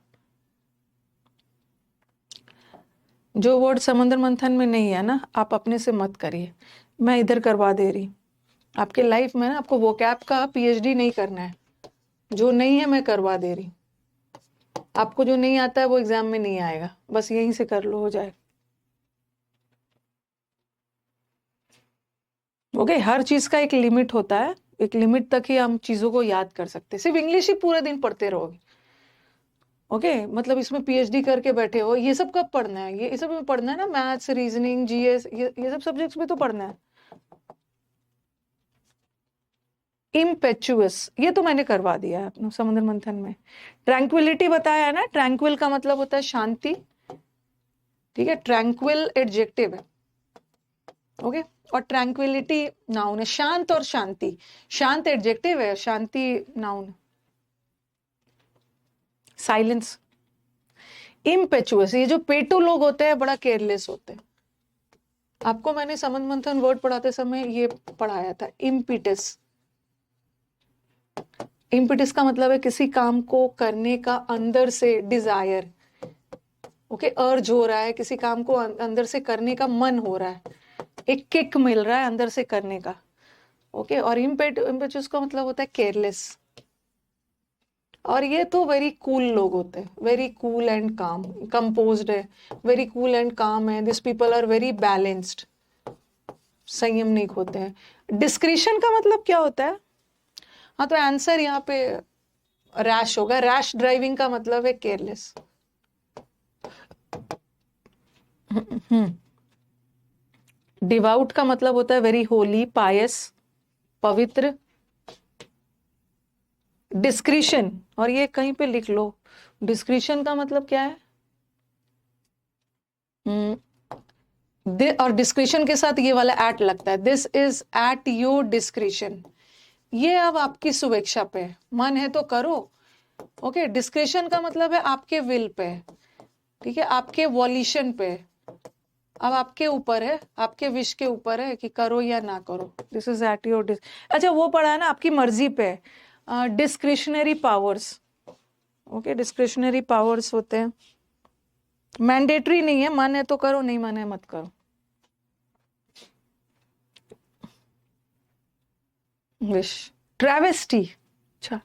जो वर्ड समुद्र मंथन में नहीं है ना, आप अपने से मत करिए, मैं इधर करवा दे रही। आपके लाइफ में ना आपको वोकैब का पीएचडी नहीं करना है, जो नहीं है मैं करवा दे रही। आपको जो नहीं आता है वो एग्जाम में नहीं आएगा, बस यहीं से कर लो, हो जाए। ओके, हर चीज का एक लिमिट होता है, एक लिमिट तक ही हम चीजों को याद कर सकते हैं। सिर्फ इंग्लिश ही पूरे दिन पढ़ते रहोगे, ओके, मतलब इसमें पीएचडी करके बैठे हो, ये सब कब पढ़ना है? ये सब में पढ़ना है ना, मैथ्स, रीजनिंग, जीएस, ये सब सब्जेक्ट्स में तो पढ़ना है। इम्पेचुअस, ये तो मैंने करवा दिया है अपने समुद्र मंथन में। ट्रैंक्विलिटी बताया है ना, ट्रैंक्विल का मतलब होता है शांति, ठीक है, ट्रैंक्विल एडजेक्टिव है, ओके, और ट्रैंक्विलिटी नाउन है, शांत और शांति, शांत एडजेक्टिव है, शांति नाउन। साइलेंस, इम्पेचुअस, ये जो पेटू लोग होते हैं बड़ा केयरलेस होते हैं। आपको मैंने समुद्र मंथन वर्ड पढ़ाते समय ये पढ़ाया था, इम्पीटस। इम्पीटस का मतलब है किसी काम को करने का अंदर से डिजायर, ओके, अर्ज हो रहा है, किसी काम को अंदर से करने का मन हो रहा है, एक किक मिल रहा है अंदर से करने का, ओके, और इम्पेचुअस का मतलब होता है केयरलेस। और ये तो वेरी कूल लोग होते हैं, very cool and calm, composed है, वेरी कूल एंड काम है, this people are very balanced, संयमनिक होते हैं। डिस्क्रिशन का मतलब क्या होता है? हाँ, तो आंसर यहाँ पे रैश होगा, रैश ड्राइविंग का मतलब है केयरलेस। डिवाउट का मतलब होता है वेरी होली, पायस, पवित्र। डिस्क्रिशन, और ये कहीं पे लिख लो, डिस्क्रिशन का मतलब क्या है? और डिस्क्रिशन के साथ ये वाला एट लगता है, this is at your discretion, ये अब आपकी स्वेच्छा पे है, मन है तो करो, ओके। डिस्क्रिशन का मतलब है आपके विल पे, ठीक है, आपके वॉल्यूशन पे, अब आपके ऊपर है, आपके विश के ऊपर है कि करो या ना करो, दिस इज एट योर अच्छा, वो पढ़ा है ना, आपकी मर्जी पे। Discretionary powers, okay, discretionary powers होते हैं, मैंडेटरी नहीं है, मन है तो करो, नहीं मन है मत करो। विश, ट्रेवेस्टी, अच्छा,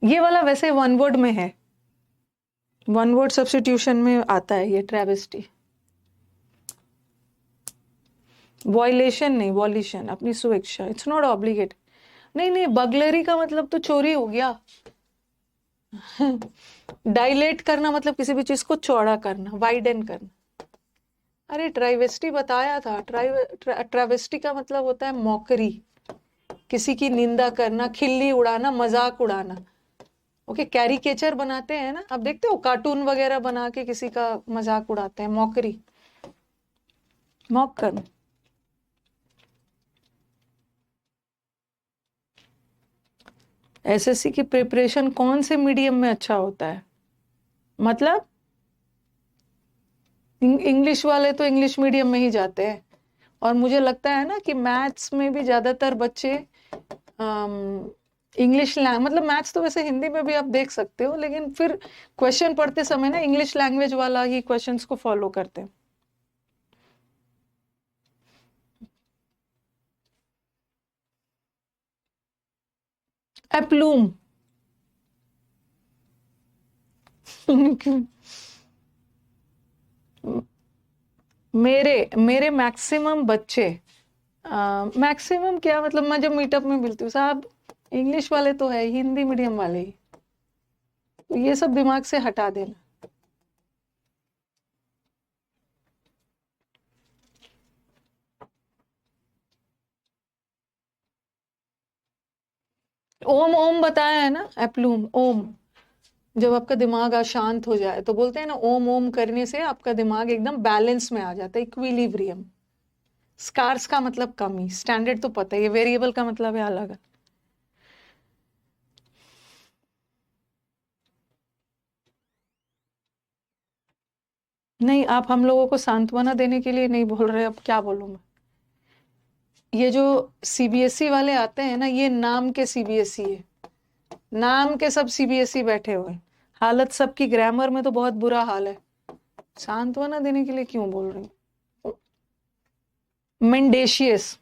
ये वाला वैसे वन वर्ड में है, वन वर्ड सब्स्टिट्यूशन में आता है ये ट्रेवेस्टी। वॉयलेशन नहीं, वॉल्यूशन, अपनी स्वेच्छा, इट्स नॉट ऑब्लिगेट। नहीं नहीं, बगलरी का मतलब तो चोरी हो गया। डायलेट करना मतलब किसी भी चीज को चौड़ा करना, वाइडन करना। अरे ट्राइवेस्टी बताया था, ट्राइवेस्टी का मतलब होता है मॉकरी, किसी की निंदा करना, खिल्ली उड़ाना, मजाक उड़ाना, ओके, कैरिकेचर बनाते हैं ना, आप देखते हो कार्टून वगैरह बना के किसी का मजाक उड़ाते हैं, मॉकरी, मॉक कर। एसएससी की प्रिपरेशन कौन से मीडियम में अच्छा होता है? मतलब इंग्लिश वाले तो इंग्लिश मीडियम में ही जाते हैं, और मुझे लगता है ना कि मैथ्स में भी ज्यादातर बच्चे इंग्लिश मतलब मैथ्स तो वैसे हिंदी में भी आप देख सकते हो, लेकिन फिर क्वेश्चन पढ़ते समय ना इंग्लिश लैंग्वेज वाला ही क्वेश्चंस को फॉलो करते हैं। एप्लूम। मेरे मेरे मैक्सिमम बच्चे, मैक्सिमम क्या मतलब, मैं जब मीटअप में मिलती हूँ साहब, इंग्लिश वाले तो है, हिंदी मीडियम वाले ही, तो ये सब दिमाग से हटा देना। ओम ओम बताया है ना, एप्लूम ओम। जब आपका दिमाग अशांत हो जाए तो बोलते हैं ना, ओम ओम करने से आपका दिमाग एकदम बैलेंस में आ जाता है, इक्विलिब्रियम। स्कार्स का मतलब कमी, स्टैंडर्ड तो पता है, ये वेरिएबल का मतलब है अलग। नहीं, आप हम लोगों को सांत्वना देने के लिए नहीं बोल रहे, अब क्या बोलूं मैं। ये जो सीबीएसई वाले आते हैं ना, ये नाम के सीबीएसई है, नाम के सब सीबीएसई बैठे हुए हैं। हालत सबकी ग्रामर में तो बहुत बुरा हाल है, सांत्वना देने के लिए क्यों बोल रही हूँ। मेंडेशियस।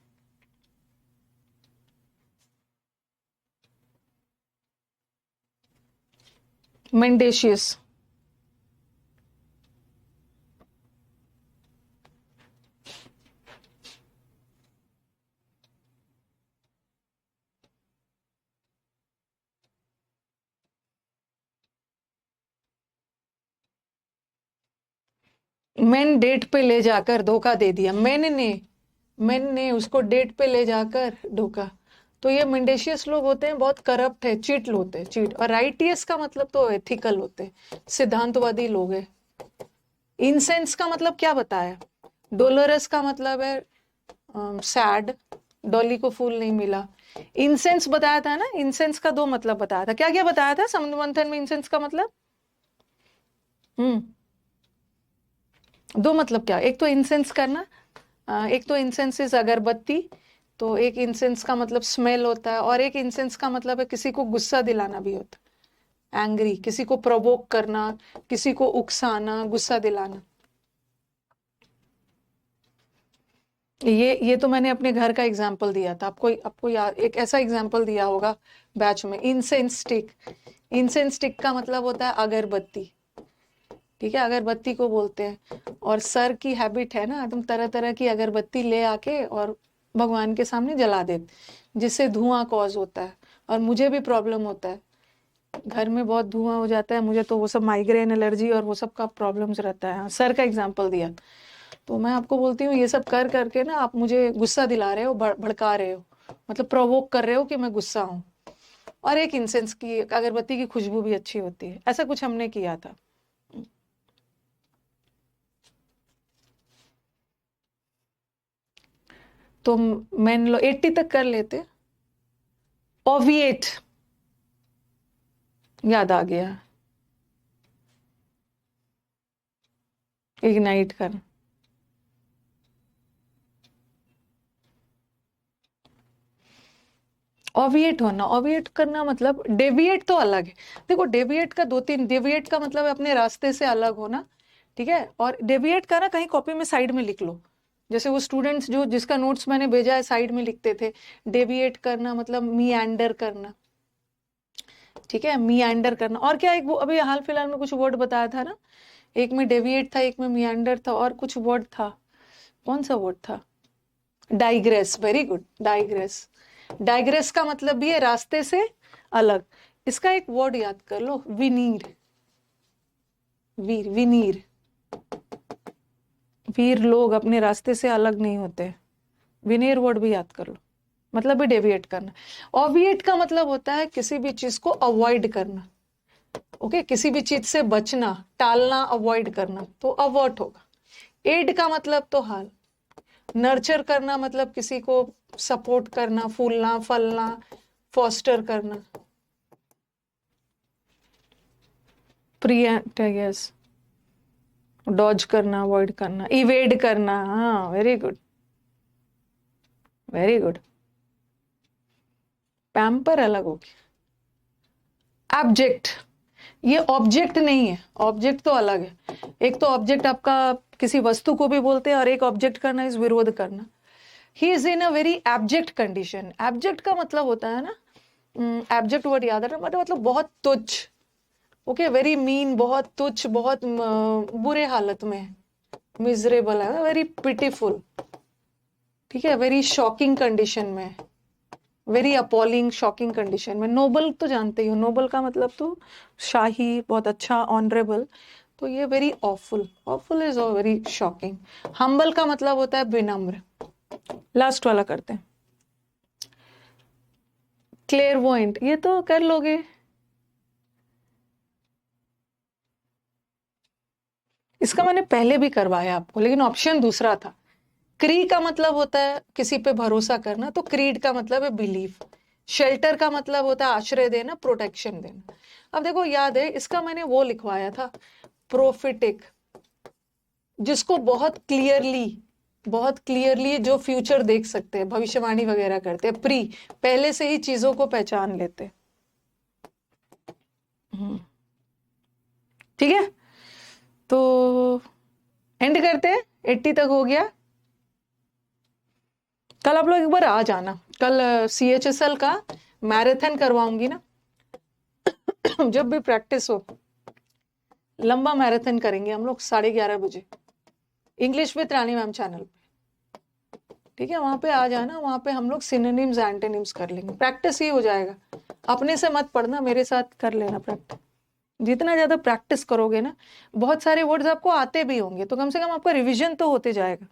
मेंडेशियस। मैन डेट पे ले जाकर धोखा दे दिया, मैंने उसको डेट पे ले जाकर धोखा। तो ये मेंडेशियस लोग होते हैं, बहुत करप्ट है, चीट होते हैं, चीट। और राइटियस का मतलब तो एथिकल होते हैं, सिद्धांतवादी लोग हैं। इंसेंस का मतलब क्या बताया? डोलोरस का मतलब है सैड, डॉली को फूल नहीं मिला। इंसेंस बताया था ना, इंसेंस का दो मतलब बताया था, क्या क्या बताया था समुद्र मंथन में इंसेंस का मतलब? हम्म, दो मतलब क्या, एक तो इंसेंस करना, एक तो इंसेंस इज अगरबत्ती, तो एक इंसेंस का मतलब स्मेल होता है, और एक इंसेंस का मतलब है किसी को गुस्सा दिलाना भी होता है, एंग्री, किसी को प्रोवोक करना, किसी को उकसाना, गुस्सा दिलाना। ये तो मैंने अपने घर का एग्जाम्पल दिया था, आपको आपको याद, एक ऐसा एग्जाम्पल दिया होगा बैच में, इंसेंस स्टिक। इंसेंस स्टिक का मतलब होता है अगरबत्ती, ठीक है, अगरबत्ती को बोलते हैं। और सर की हैबिट है ना, तुम तरह तरह की अगरबत्ती ले आके और भगवान के सामने जला देते, जिससे धुआं कॉज होता है, और मुझे भी प्रॉब्लम होता है, घर में बहुत धुआं हो जाता है मुझे, तो वो सब माइग्रेन, एलर्जी और वो सब का प्रॉब्लम्स रहता है। हाँ, सर का एग्जाम्पल दिया। तो मैं आपको बोलती हूँ, ये सब कर करके ना आप मुझे गुस्सा दिला रहे हो, भड़का रहे हो, मतलब प्रोवोक कर रहे हो कि मैं गुस्सा हूँ। और एक इंसेंस की अगरबत्ती की खुशबू भी अच्छी होती है, ऐसा कुछ हमने किया था। तो मैन लो 80 तक कर लेते। ओविएट, याद आ गया, इग्नाइट कर। ओविएट होना, ओविएट करना मतलब, डेविएट तो अलग है। देखो, डेविएट का दो तीन, डेविएट का मतलब है अपने रास्ते से अलग होना, ठीक है। और डेविएट का ना कहीं कॉपी में साइड में लिख लो, जैसे वो स्टूडेंट्स जो जिसका नोट्स मैंने भेजा है साइड में लिखते थे, डेविएट करना मतलब मिएंडर करना, ठीक है, मिएंडर करना। और क्या, एक वो अभी हाल फिलहाल में कुछ वर्ड बताया था ना, एक में डेविएट था, एक में मिएंडर था, और कुछ वर्ड था, कौन सा वर्ड था? Digress, very good, digress. Digress का मतलब भी है रास्ते से अलग। इसका एक वर्ड याद कर लो, विनीर, वीर, विनीर। वीर लोग अपने रास्ते से अलग नहीं होते, विनीर वर्ड भी याद कर लो, मतलब भी डेविएट करना। ऑविएट का मतलब होता है किसी भी चीज को अवॉइड करना, ओके, किसी भी चीज से बचना, टालना, अवॉइड करना, तो अवॉइड होगा। एड का मतलब तो हाल, नर्चर करना मतलब किसी को सपोर्ट करना, फूलना फलना, फॉस्टर करना। प्रिएंट, यस, डॉज करना, अवॉइड करना, इवेड करना। हाँ, very good, very good. Pamper अलग हो गया। एब्जेक्ट, ये ऑब्जेक्ट नहीं है, ऑब्जेक्ट तो अलग है। एक तो ऑब्जेक्ट आपका किसी वस्तु को भी बोलते हैं, और एक ऑब्जेक्ट करना इज विरोध करना। He is in a very abject condition. Abject का मतलब होता है ना, एब्जेक्ट वर्ड याद है, मतलब बहुत तुच्छ। ओके, वेरी मीन, बहुत तुच्छ, बहुत बुरे हालत में, मिजरेबल है, वेरी पिटीफुल। ठीक है, वेरी शॉकिंग कंडीशन में, वेरी अपॉलिंग, शॉकिंग कंडीशन में। नोबल तो जानते ही हो, नोबल का मतलब तो शाही, बहुत अच्छा, ऑनरेबल। तो ये very awful, awful is very shocking. Humble का मतलब होता है विनम्र। लास्ट वाला करते हैं, क्लेयरवॉइंट, ये तो कर लोगे। इसका मैंने पहले भी करवाया आपको, लेकिन ऑप्शन दूसरा था। क्री का मतलब होता है किसी पे भरोसा करना, तो क्रीड का मतलब है बिलीफ। शेल्टर का मतलब होता है आश्रय देना, प्रोटेक्शन देना। अब देखो, याद है, इसका मैंने वो लिखवाया था, प्रोफिटिक, जिसको बहुत क्लियरली जो फ्यूचर देख सकते हैं, भविष्यवाणी वगैरह करते हैं, प्री, पहले से ही चीजों को पहचान लेते हैं। ठीक है, तो एंड करते हैं, 80 तक हो गया। कल आप लोग एक बार आ जाना, कल CHSL का मैराथन करवाऊंगी ना। जब भी प्रैक्टिस हो, लंबा मैराथन करेंगे हम लोग 11:30 बजे, English with Rani ma'am channel पे। ठीक है, वहां पे आ जाना, वहां पे हम लोग सिनोनिम्स एंटोनिम्स कर लेंगे, प्रैक्टिस ही हो जाएगा। अपने से मत पढ़ना, मेरे साथ कर लेना प्रैक्टिस। जितना ज्यादा प्रैक्टिस करोगे ना, बहुत सारे वर्ड्स आपको आते भी होंगे, तो कम से कम आपका रिवीजन तो होते जाएगा।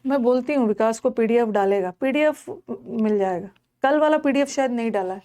मैं बोलती हूँ विकास को PDF डालेगा, PDF मिल जाएगा। कल वाला PDF शायद नहीं डाला है।